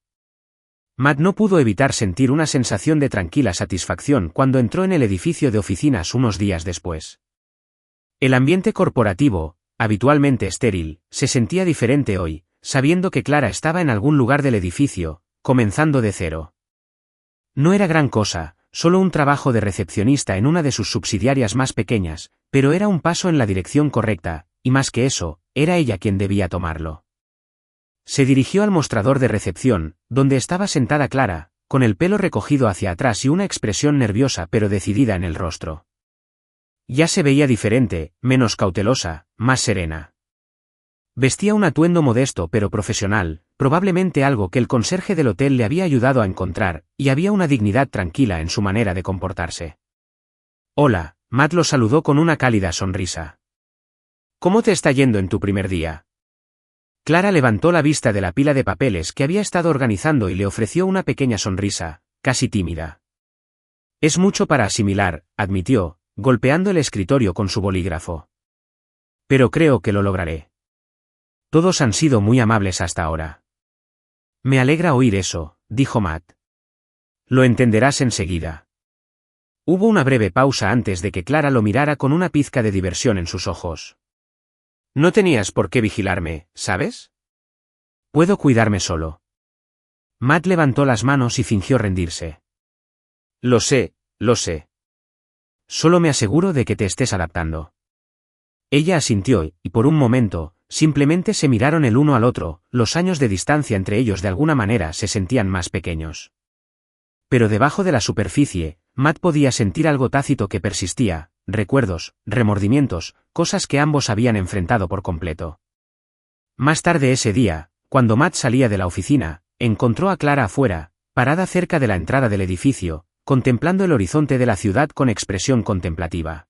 Matt no pudo evitar sentir una sensación de tranquila satisfacción cuando entró en el edificio de oficinas unos días después. El ambiente corporativo, habitualmente estéril, se sentía diferente hoy, sabiendo que Clara estaba en algún lugar del edificio, comenzando de cero. No era gran cosa, solo un trabajo de recepcionista en una de sus subsidiarias más pequeñas, pero era un paso en la dirección correcta, y más que eso, era ella quien debía tomarlo. Se dirigió al mostrador de recepción, donde estaba sentada Clara, con el pelo recogido hacia atrás y una expresión nerviosa pero decidida en el rostro. Ya se veía diferente, menos cautelosa, más serena. Vestía un atuendo modesto pero profesional, probablemente algo que el conserje del hotel le había ayudado a encontrar, y había una dignidad tranquila en su manera de comportarse. Hola, Matt lo saludó con una cálida sonrisa. ¿Cómo te está yendo en tu primer día? Clara levantó la vista de la pila de papeles que había estado organizando y le ofreció una pequeña sonrisa, casi tímida. Es mucho para asimilar, admitió, golpeando el escritorio con su bolígrafo. Pero creo que lo lograré. Todos han sido muy amables hasta ahora. Me alegra oír eso, dijo Matt. Lo entenderás enseguida. Hubo una breve pausa antes de que Clara lo mirara con una pizca de diversión en sus ojos. No tenías por qué vigilarme, ¿sabes? Puedo cuidarme solo. Matt levantó las manos y fingió rendirse. Lo sé, lo sé. Solo me aseguro de que te estés adaptando. Ella asintió y por un momento, simplemente se miraron el uno al otro, los años de distancia entre ellos de alguna manera se sentían más pequeños. Pero debajo de la superficie, Matt podía sentir algo tácito que persistía, recuerdos, remordimientos, cosas que ambos habían enfrentado por completo. Más tarde ese día, cuando Matt salía de la oficina, encontró a Clara afuera, parada cerca de la entrada del edificio, contemplando el horizonte de la ciudad con expresión contemplativa.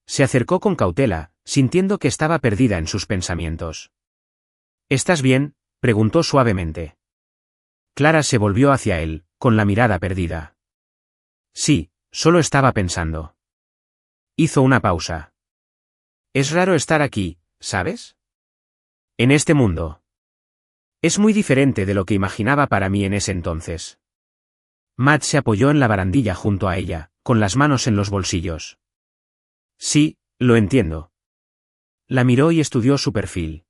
Se acercó con cautela, sintiendo que estaba perdida en sus pensamientos. ¿Estás bien?, preguntó suavemente. Clara se volvió hacia él, con la mirada perdida. Sí, solo estaba pensando. Hizo una pausa. Es raro estar aquí, ¿sabes? En este mundo. Es muy diferente de lo que imaginaba para mí en ese entonces. Matt se apoyó en la barandilla junto a ella, con las manos en los bolsillos. Sí, lo entiendo. La miró y estudió su perfil.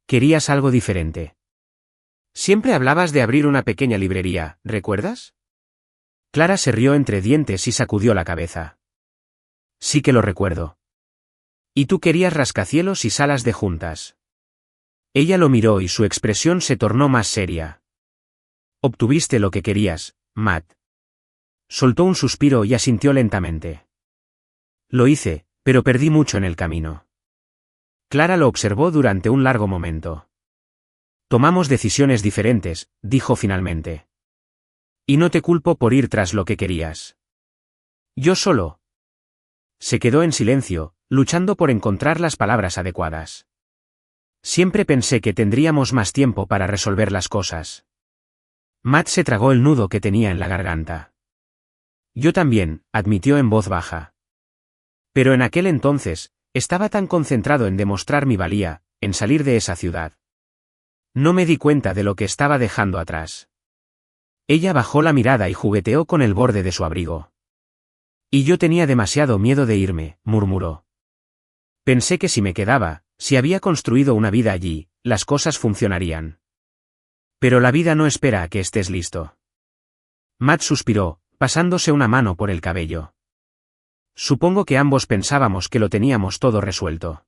Querías algo diferente. Siempre hablabas de abrir una pequeña librería, ¿recuerdas? Clara se rió entre dientes y sacudió la cabeza. Sí que lo recuerdo. Y tú querías rascacielos y salas de juntas. Ella lo miró y su expresión se tornó más seria. Obtuviste lo que querías, Matt. Soltó un suspiro y asintió lentamente. Lo hice, pero perdí mucho en el camino. Clara lo observó durante un largo momento. Tomamos decisiones diferentes, dijo finalmente. Y no te culpo por ir tras lo que querías. Yo solo. Se quedó en silencio, luchando por encontrar las palabras adecuadas. Siempre pensé que tendríamos más tiempo para resolver las cosas. Matt se tragó el nudo que tenía en la garganta. Yo también, admitió en voz baja. Pero en aquel entonces, estaba tan concentrado en demostrar mi valía, en salir de esa ciudad. No me di cuenta de lo que estaba dejando atrás. Ella bajó la mirada y jugueteó con el borde de su abrigo. Y yo tenía demasiado miedo de irme, murmuró. Pensé que si me quedaba, si había construido una vida allí, las cosas funcionarían. Pero la vida no espera a que estés listo. Matt suspiró, pasándose una mano por el cabello. Supongo que ambos pensábamos que lo teníamos todo resuelto.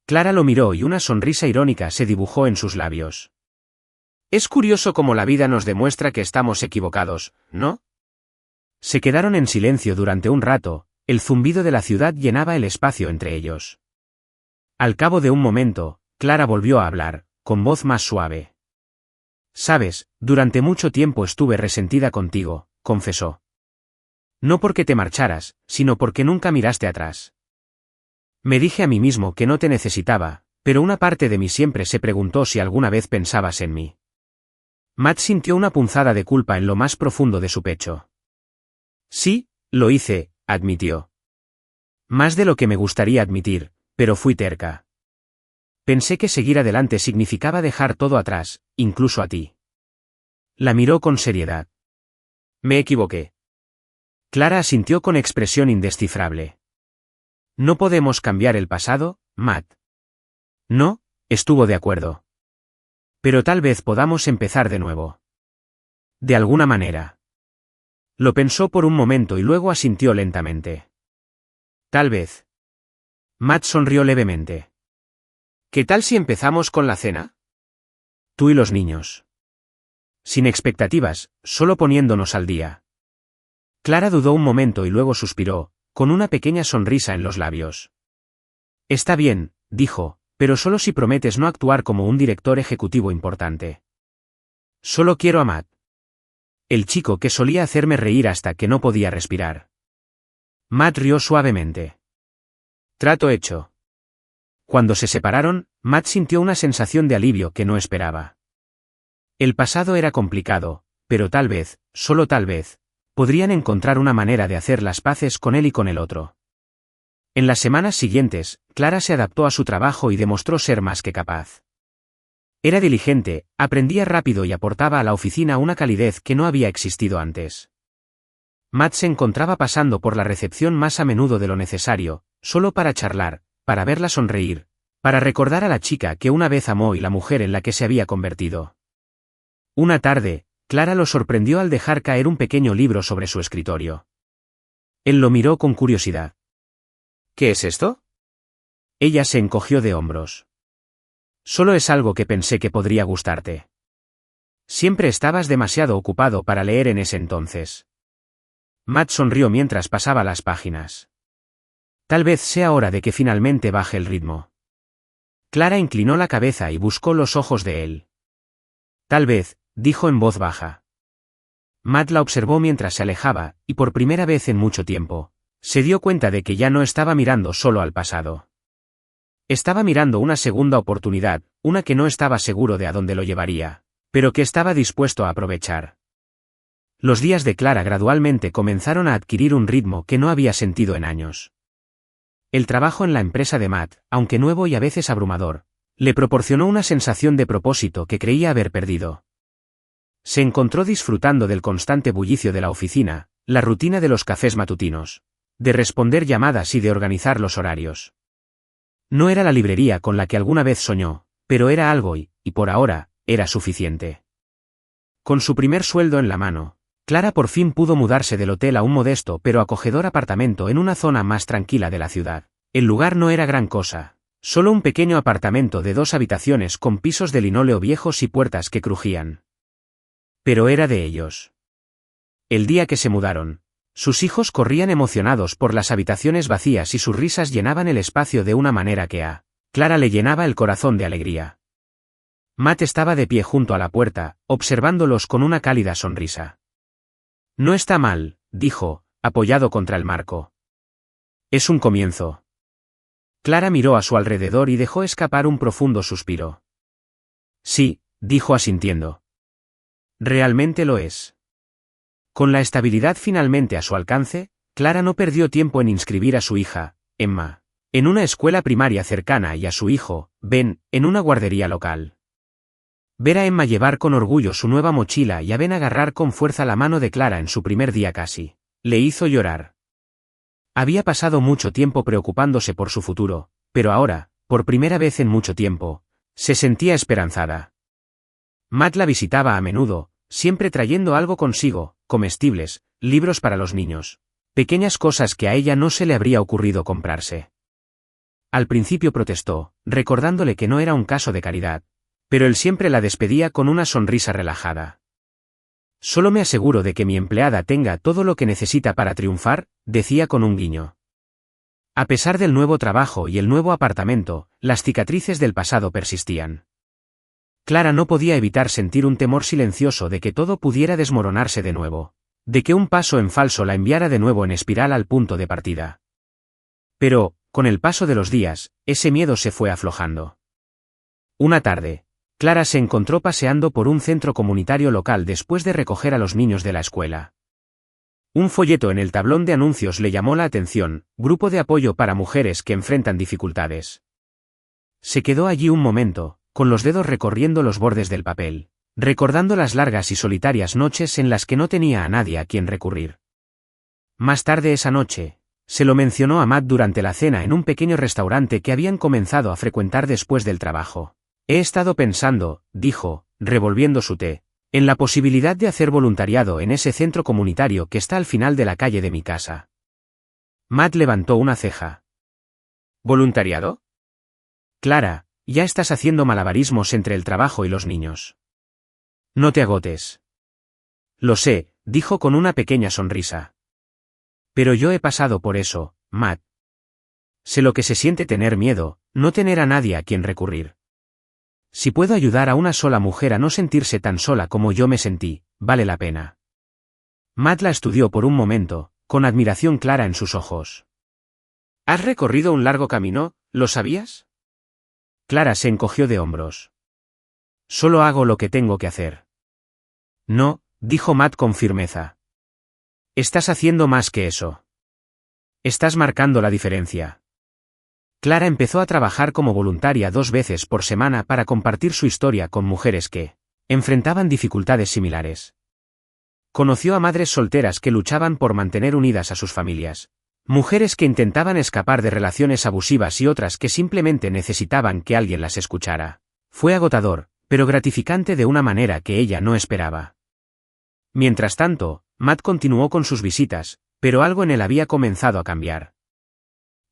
Clara lo miró y una sonrisa irónica se dibujó en sus labios. Es curioso cómo la vida nos demuestra que estamos equivocados, ¿no? Se quedaron en silencio durante un rato, el zumbido de la ciudad llenaba el espacio entre ellos. Al cabo de un momento, Clara volvió a hablar, con voz más suave. Sabes, durante mucho tiempo estuve resentida contigo, confesó. No porque te marcharas, sino porque nunca miraste atrás. Me dije a mí mismo que no te necesitaba, pero una parte de mí siempre se preguntó si alguna vez pensabas en mí. Matt sintió una punzada de culpa en lo más profundo de su pecho. Sí, lo hice, admitió. Más de lo que me gustaría admitir, pero fui terca. Pensé que seguir adelante significaba dejar todo atrás, incluso a ti. La miró con seriedad. Me equivoqué. Clara asintió con expresión indescifrable. No podemos cambiar el pasado, Matt. No, estuvo de acuerdo. Pero tal vez podamos empezar de nuevo. De alguna manera. Lo pensó por un momento y luego asintió lentamente. Tal vez. Matt sonrió levemente. ¿Qué tal si empezamos con la cena? Tú y los niños. Sin expectativas, solo poniéndonos al día. Clara dudó un momento y luego suspiró, con una pequeña sonrisa en los labios. Está bien, dijo, pero solo si prometes no actuar como un director ejecutivo importante. Solo quiero a Matt. El chico que solía hacerme reír hasta que no podía respirar. Matt rió suavemente. Trato hecho. Cuando se separaron, Matt sintió una sensación de alivio que no esperaba. El pasado era complicado, pero tal vez, solo tal vez, podrían encontrar una manera de hacer las paces con él y con el otro. En las semanas siguientes, Clara se adaptó a su trabajo y demostró ser más que capaz. Era diligente, aprendía rápido y aportaba a la oficina una calidez que no había existido antes. Matt se encontraba pasando por la recepción más a menudo de lo necesario, solo para charlar, para verla sonreír, para recordar a la chica que una vez amó y la mujer en la que se había convertido. Una tarde, Clara lo sorprendió al dejar caer un pequeño libro sobre su escritorio. Él lo miró con curiosidad. ¿Qué es esto? Ella se encogió de hombros. Solo es algo que pensé que podría gustarte. Siempre estabas demasiado ocupado para leer en ese entonces. Matt sonrió mientras pasaba las páginas. Tal vez sea hora de que finalmente baje el ritmo. Clara inclinó la cabeza y buscó los ojos de él. Tal vez, dijo en voz baja. Matt la observó mientras se alejaba, y por primera vez en mucho tiempo, se dio cuenta de que ya no estaba mirando solo al pasado. Estaba mirando una segunda oportunidad, una que no estaba seguro de a dónde lo llevaría, pero que estaba dispuesto a aprovechar. Los días de Clara gradualmente comenzaron a adquirir un ritmo que no había sentido en años. El trabajo en la empresa de Matt, aunque nuevo y a veces abrumador, le proporcionó una sensación de propósito que creía haber perdido. Se encontró disfrutando del constante bullicio de la oficina, la rutina de los cafés matutinos, de responder llamadas y de organizar los horarios. No era la librería con la que alguna vez soñó, pero era algo y por ahora, era suficiente. Con su primer sueldo en la mano, Clara por fin pudo mudarse del hotel a un modesto pero acogedor apartamento en una zona más tranquila de la ciudad. El lugar no era gran cosa, solo un pequeño apartamento de 2 habitaciones con pisos de linóleo viejos y puertas que crujían. Pero era de ellos. El día que se mudaron, sus hijos corrían emocionados por las habitaciones vacías y sus risas llenaban el espacio de una manera que a Clara le llenaba el corazón de alegría. Matt estaba de pie junto a la puerta, observándolos con una cálida sonrisa. No está mal, dijo, apoyado contra el marco. Es un comienzo. Clara miró a su alrededor y dejó escapar un profundo suspiro. Sí, dijo asintiendo. Realmente lo es. Con la estabilidad finalmente a su alcance, Clara no perdió tiempo en inscribir a su hija, Emma, en una escuela primaria cercana y a su hijo, Ben, en una guardería local. Ver a Emma llevar con orgullo su nueva mochila y a Ben agarrar con fuerza la mano de Clara en su primer día casi, le hizo llorar. Había pasado mucho tiempo preocupándose por su futuro, pero ahora, por primera vez en mucho tiempo, se sentía esperanzada. Matt la visitaba a menudo, siempre trayendo algo consigo, comestibles, libros para los niños, pequeñas cosas que a ella no se le habría ocurrido comprarse. Al principio protestó, recordándole que no era un caso de caridad, pero él siempre la despedía con una sonrisa relajada. Solo me aseguro de que mi empleada tenga todo lo que necesita para triunfar, decía con un guiño. A pesar del nuevo trabajo y el nuevo apartamento, las cicatrices del pasado persistían. Clara no podía evitar sentir un temor silencioso de que todo pudiera desmoronarse de nuevo, de que un paso en falso la enviara de nuevo en espiral al punto de partida. Pero, con el paso de los días, ese miedo se fue aflojando. Una tarde, Clara se encontró paseando por un centro comunitario local después de recoger a los niños de la escuela. Un folleto en el tablón de anuncios le llamó la atención: grupo de apoyo para mujeres que enfrentan dificultades. Se quedó allí un momento, con los dedos recorriendo los bordes del papel, recordando las largas y solitarias noches en las que no tenía a nadie a quien recurrir. Más tarde esa noche, se lo mencionó a Matt durante la cena en un pequeño restaurante que habían comenzado a frecuentar después del trabajo. He estado pensando, dijo, revolviendo su té, en la posibilidad de hacer voluntariado en ese centro comunitario que está al final de la calle de mi casa. Matt levantó una ceja. ¿Voluntariado? Clara, ya estás haciendo malabarismos entre el trabajo y los niños. No te agotes. Lo sé, dijo con una pequeña sonrisa. Pero yo he pasado por eso, Matt. Sé lo que se siente tener miedo, no tener a nadie a quien recurrir. Si puedo ayudar a una sola mujer a no sentirse tan sola como yo me sentí, vale la pena. Matt la estudió por un momento, con admiración clara en sus ojos. ¿Has recorrido un largo camino, lo sabías? Clara se encogió de hombros. Solo hago lo que tengo que hacer. No, dijo Matt con firmeza. Estás haciendo más que eso. Estás marcando la diferencia. Clara empezó a trabajar como voluntaria 2 veces por semana para compartir su historia con mujeres que enfrentaban dificultades similares. Conoció a madres solteras que luchaban por mantener unidas a sus familias, mujeres que intentaban escapar de relaciones abusivas y otras que simplemente necesitaban que alguien las escuchara. Fue agotador, pero gratificante de una manera que ella no esperaba. Mientras tanto, Matt continuó con sus visitas, pero algo en él había comenzado a cambiar.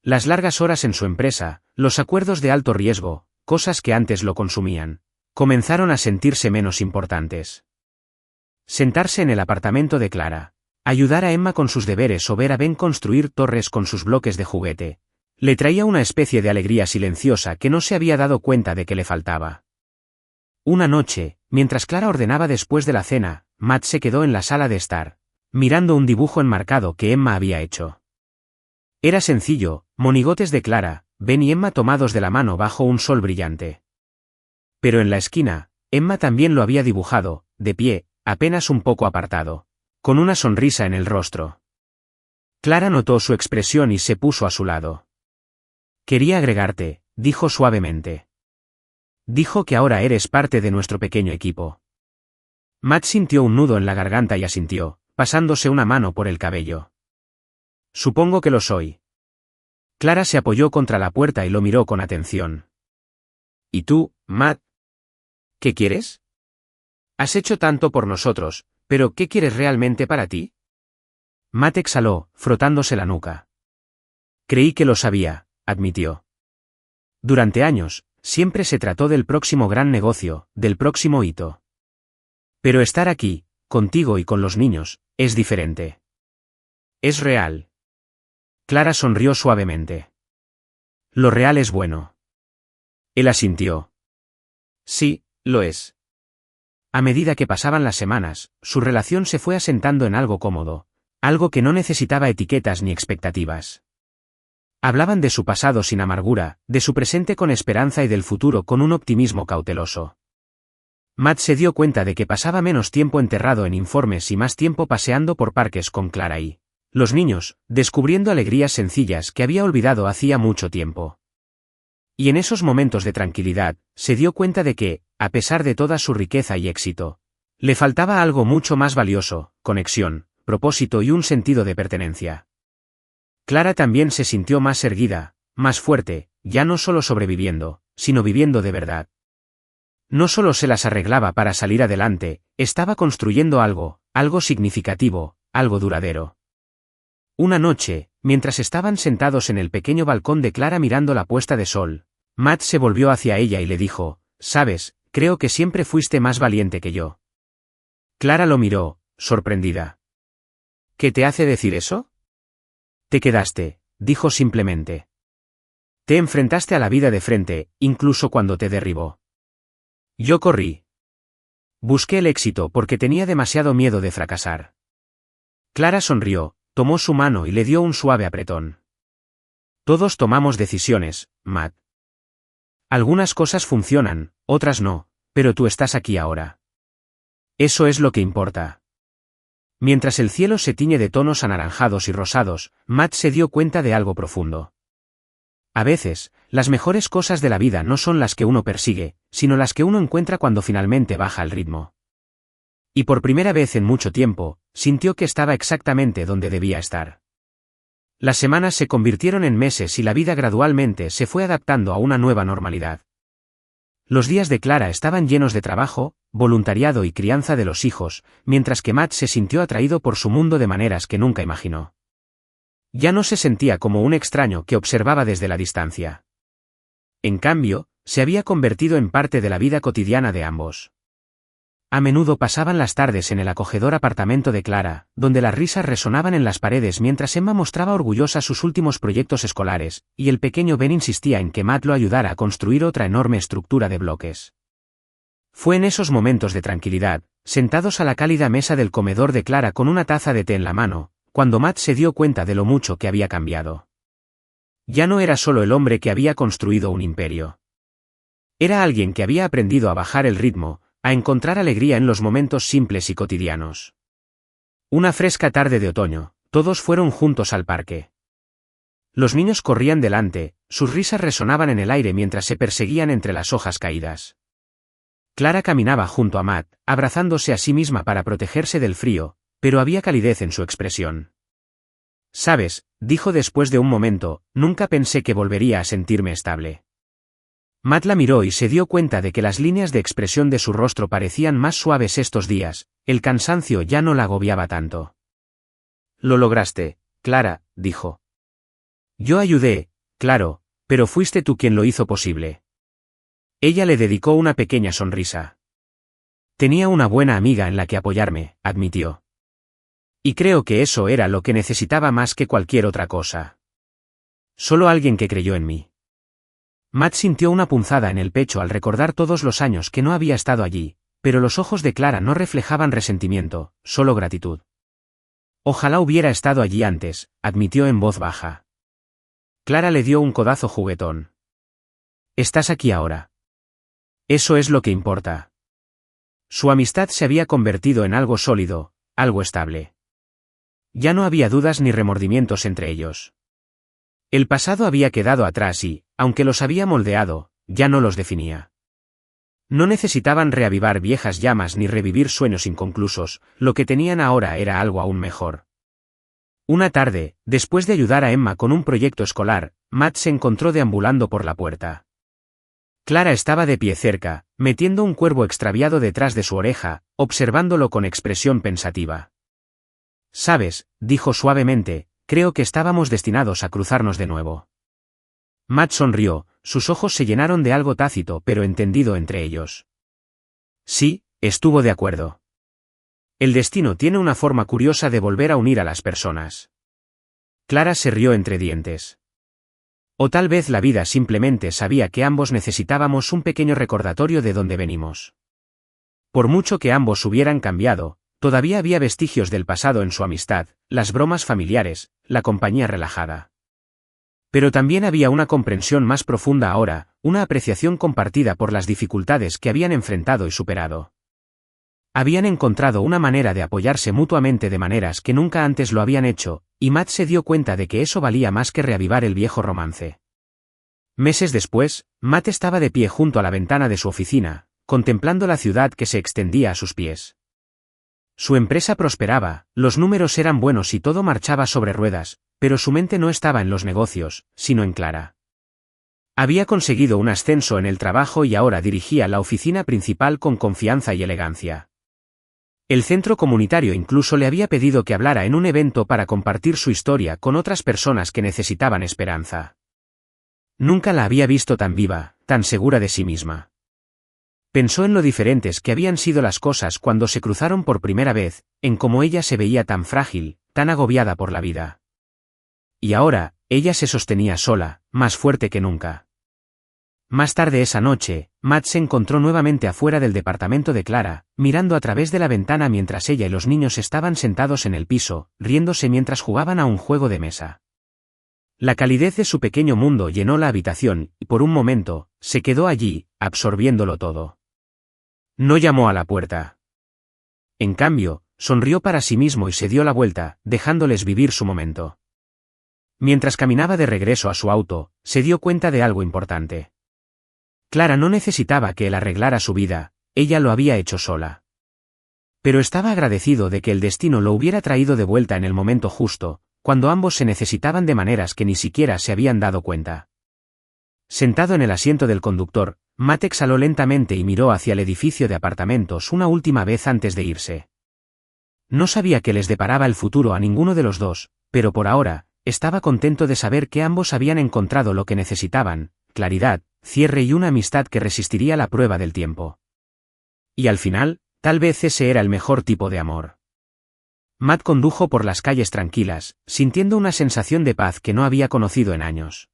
Las largas horas en su empresa, los acuerdos de alto riesgo, cosas que antes lo consumían, comenzaron a sentirse menos importantes. Sentarse en el apartamento de Clara, ayudar a Emma con sus deberes o ver a Ben construir torres con sus bloques de juguete, le traía una especie de alegría silenciosa que no se había dado cuenta de que le faltaba. Una noche, mientras Clara ordenaba después de la cena, Matt se quedó en la sala de estar, mirando un dibujo enmarcado que Emma había hecho. Era sencillo, monigotes de Clara, Ben y Emma tomados de la mano bajo un sol brillante. Pero en la esquina, Emma también lo había dibujado, de pie, apenas un poco apartado, con una sonrisa en el rostro. Clara notó su expresión y se puso a su lado. Quería agregarte, dijo suavemente. Dijo que ahora eres parte de nuestro pequeño equipo. Matt sintió un nudo en la garganta y asintió, pasándose una mano por el cabello. Supongo que lo soy. Clara se apoyó contra la puerta y lo miró con atención. ¿Y tú, Matt? ¿Qué quieres? Has hecho tanto por nosotros, pero ¿qué quieres realmente para ti? Matt exhaló, frotándose la nuca. Creí que lo sabía, admitió. Durante años, siempre se trató del próximo gran negocio, del próximo hito. Pero estar aquí, contigo y con los niños, es diferente. Es real. Clara sonrió suavemente. Lo real es bueno. Él asintió. Sí, lo es. A medida que pasaban las semanas, su relación se fue asentando en algo cómodo, algo que no necesitaba etiquetas ni expectativas. Hablaban de su pasado sin amargura, de su presente con esperanza y del futuro con un optimismo cauteloso. Matt se dio cuenta de que pasaba menos tiempo enterrado en informes y más tiempo paseando por parques con Clara y los niños, descubriendo alegrías sencillas que había olvidado hacía mucho tiempo. Y en esos momentos de tranquilidad, se dio cuenta de que, a pesar de toda su riqueza y éxito, le faltaba algo mucho más valioso: conexión, propósito y un sentido de pertenencia. Clara también se sintió más erguida, más fuerte, ya no solo sobreviviendo, sino viviendo de verdad. No solo se las arreglaba para salir adelante, estaba construyendo algo, algo significativo, algo duradero. Una noche, mientras estaban sentados en el pequeño balcón de Clara mirando la puesta de sol, Matt se volvió hacia ella y le dijo: «Sabes, creo que siempre fuiste más valiente que yo». Clara lo miró, sorprendida. «¿Qué te hace decir eso?» «Te quedaste», dijo simplemente. «Te enfrentaste a la vida de frente, incluso cuando te derribó». «Yo corrí. Busqué el éxito porque tenía demasiado miedo de fracasar». Clara sonrió, tomó su mano y le dio un suave apretón. Todos tomamos decisiones, Matt. Algunas cosas funcionan, otras no, pero tú estás aquí ahora. Eso es lo que importa. Mientras el cielo se tiñe de tonos anaranjados y rosados, Matt se dio cuenta de algo profundo. A veces, las mejores cosas de la vida no son las que uno persigue, sino las que uno encuentra cuando finalmente baja el ritmo. Y por primera vez en mucho tiempo, sintió que estaba exactamente donde debía estar. Las semanas se convirtieron en meses y la vida gradualmente se fue adaptando a una nueva normalidad. Los días de Clara estaban llenos de trabajo, voluntariado y crianza de los hijos, mientras que Matt se sintió atraído por su mundo de maneras que nunca imaginó. Ya no se sentía como un extraño que observaba desde la distancia. En cambio, se había convertido en parte de la vida cotidiana de ambos. A menudo pasaban las tardes en el acogedor apartamento de Clara, donde las risas resonaban en las paredes mientras Emma mostraba orgullosa sus últimos proyectos escolares, y el pequeño Ben insistía en que Matt lo ayudara a construir otra enorme estructura de bloques. Fue en esos momentos de tranquilidad, sentados a la cálida mesa del comedor de Clara con una taza de té en la mano, cuando Matt se dio cuenta de lo mucho que había cambiado. Ya no era solo el hombre que había construido un imperio. Era alguien que había aprendido a bajar el ritmo, a encontrar alegría en los momentos simples y cotidianos. Una fresca tarde de otoño, todos fueron juntos al parque. Los niños corrían delante, sus risas resonaban en el aire mientras se perseguían entre las hojas caídas. Clara caminaba junto a Matt, abrazándose a sí misma para protegerse del frío, pero había calidez en su expresión. «Sabes», dijo después de un momento, «nunca pensé que volvería a sentirme estable». Matt la miró y se dio cuenta de que las líneas de expresión de su rostro parecían más suaves estos días, el cansancio ya no la agobiaba tanto. «Lo lograste, Clara», dijo. «Yo ayudé, claro, pero fuiste tú quien lo hizo posible». Ella le dedicó una pequeña sonrisa. «Tenía una buena amiga en la que apoyarme», admitió. «Y creo que eso era lo que necesitaba más que cualquier otra cosa. Solo alguien que creyó en mí». Matt sintió una punzada en el pecho al recordar todos los años que no había estado allí, pero los ojos de Clara no reflejaban resentimiento, solo gratitud. «Ojalá hubiera estado allí antes», admitió en voz baja. Clara le dio un codazo juguetón. «Estás aquí ahora. Eso es lo que importa». Su amistad se había convertido en algo sólido, algo estable. Ya no había dudas ni remordimientos entre ellos. El pasado había quedado atrás y, aunque los había moldeado, ya no los definía. No necesitaban reavivar viejas llamas ni revivir sueños inconclusos, lo que tenían ahora era algo aún mejor. Una tarde, después de ayudar a Emma con un proyecto escolar, Matt se encontró deambulando por la puerta. Clara estaba de pie cerca, metiendo un cuervo extraviado detrás de su oreja, observándolo con expresión pensativa. «Sabes», dijo suavemente, «creo que estábamos destinados a cruzarnos de nuevo». Matt sonrió, sus ojos se llenaron de algo tácito pero entendido entre ellos. Sí, estuvo de acuerdo. El destino tiene una forma curiosa de volver a unir a las personas. Clara se rió entre dientes. O tal vez la vida simplemente sabía que ambos necesitábamos un pequeño recordatorio de dónde venimos. Por mucho que ambos hubieran cambiado, todavía había vestigios del pasado en su amistad, las bromas familiares, la compañía relajada. Pero también había una comprensión más profunda ahora, una apreciación compartida por las dificultades que habían enfrentado y superado. Habían encontrado una manera de apoyarse mutuamente de maneras que nunca antes lo habían hecho, y Matt se dio cuenta de que eso valía más que reavivar el viejo romance. Meses después, Matt estaba de pie junto a la ventana de su oficina, contemplando la ciudad que se extendía a sus pies. Su empresa prosperaba, los números eran buenos y todo marchaba sobre ruedas, pero su mente no estaba en los negocios, sino en Clara. Había conseguido un ascenso en el trabajo y ahora dirigía la oficina principal con confianza y elegancia. El centro comunitario incluso le había pedido que hablara en un evento para compartir su historia con otras personas que necesitaban esperanza. Nunca la había visto tan viva, tan segura de sí misma. Pensó en lo diferentes que habían sido las cosas cuando se cruzaron por primera vez, en cómo ella se veía tan frágil, tan agobiada por la vida. Y ahora, ella se sostenía sola, más fuerte que nunca. Más tarde esa noche, Matt se encontró nuevamente afuera del departamento de Clara, mirando a través de la ventana mientras ella y los niños estaban sentados en el piso, riéndose mientras jugaban a un juego de mesa. La calidez de su pequeño mundo llenó la habitación, y por un momento, se quedó allí, absorbiéndolo todo. No llamó a la puerta. En cambio, sonrió para sí mismo y se dio la vuelta, dejándoles vivir su momento. Mientras caminaba de regreso a su auto, se dio cuenta de algo importante. Clara no necesitaba que él arreglara su vida, ella lo había hecho sola. Pero estaba agradecido de que el destino lo hubiera traído de vuelta en el momento justo, cuando ambos se necesitaban de maneras que ni siquiera se habían dado cuenta. Sentado en el asiento del conductor, Matt exhaló lentamente y miró hacia el edificio de apartamentos una última vez antes de irse. No sabía qué les deparaba el futuro a ninguno de los dos, pero por ahora, estaba contento de saber que ambos habían encontrado lo que necesitaban, claridad, cierre y una amistad que resistiría la prueba del tiempo. Y al final, tal vez ese era el mejor tipo de amor. Matt condujo por las calles tranquilas, sintiendo una sensación de paz que no había conocido en años.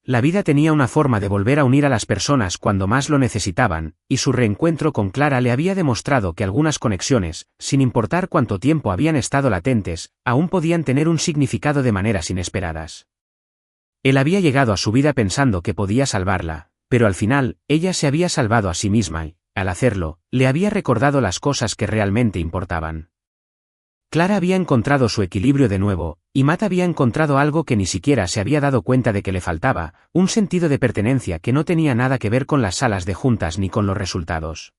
La vida tenía una forma de volver a unir a las personas cuando más lo necesitaban, y su reencuentro con Clara le había demostrado que algunas conexiones, sin importar cuánto tiempo habían estado latentes, aún podían tener un significado de maneras inesperadas. Él había llegado a su vida pensando que podía salvarla, pero al final, ella se había salvado a sí misma y, al hacerlo, le había recordado las cosas que realmente importaban. Clara había encontrado su equilibrio de nuevo, y Matt había encontrado algo que ni siquiera se había dado cuenta de que le faltaba, un sentido de pertenencia que no tenía nada que ver con las salas de juntas ni con los resultados.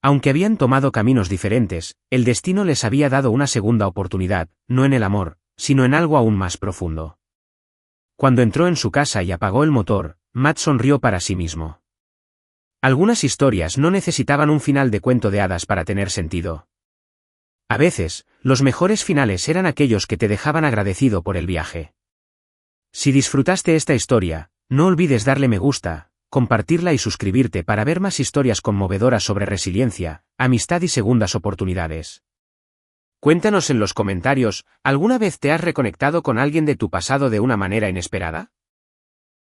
Aunque habían tomado caminos diferentes, el destino les había dado una segunda oportunidad, no en el amor, sino en algo aún más profundo. Cuando entró en su casa y apagó el motor, Matt sonrió para sí mismo. Algunas historias no necesitaban un final de cuento de hadas para tener sentido. A veces, los mejores finales eran aquellos que te dejaban agradecido por el viaje. Si disfrutaste esta historia, no olvides darle me gusta, compartirla y suscribirte para ver más historias conmovedoras sobre resiliencia, amistad y segundas oportunidades. Cuéntanos en los comentarios, ¿alguna vez te has reconectado con alguien de tu pasado de una manera inesperada?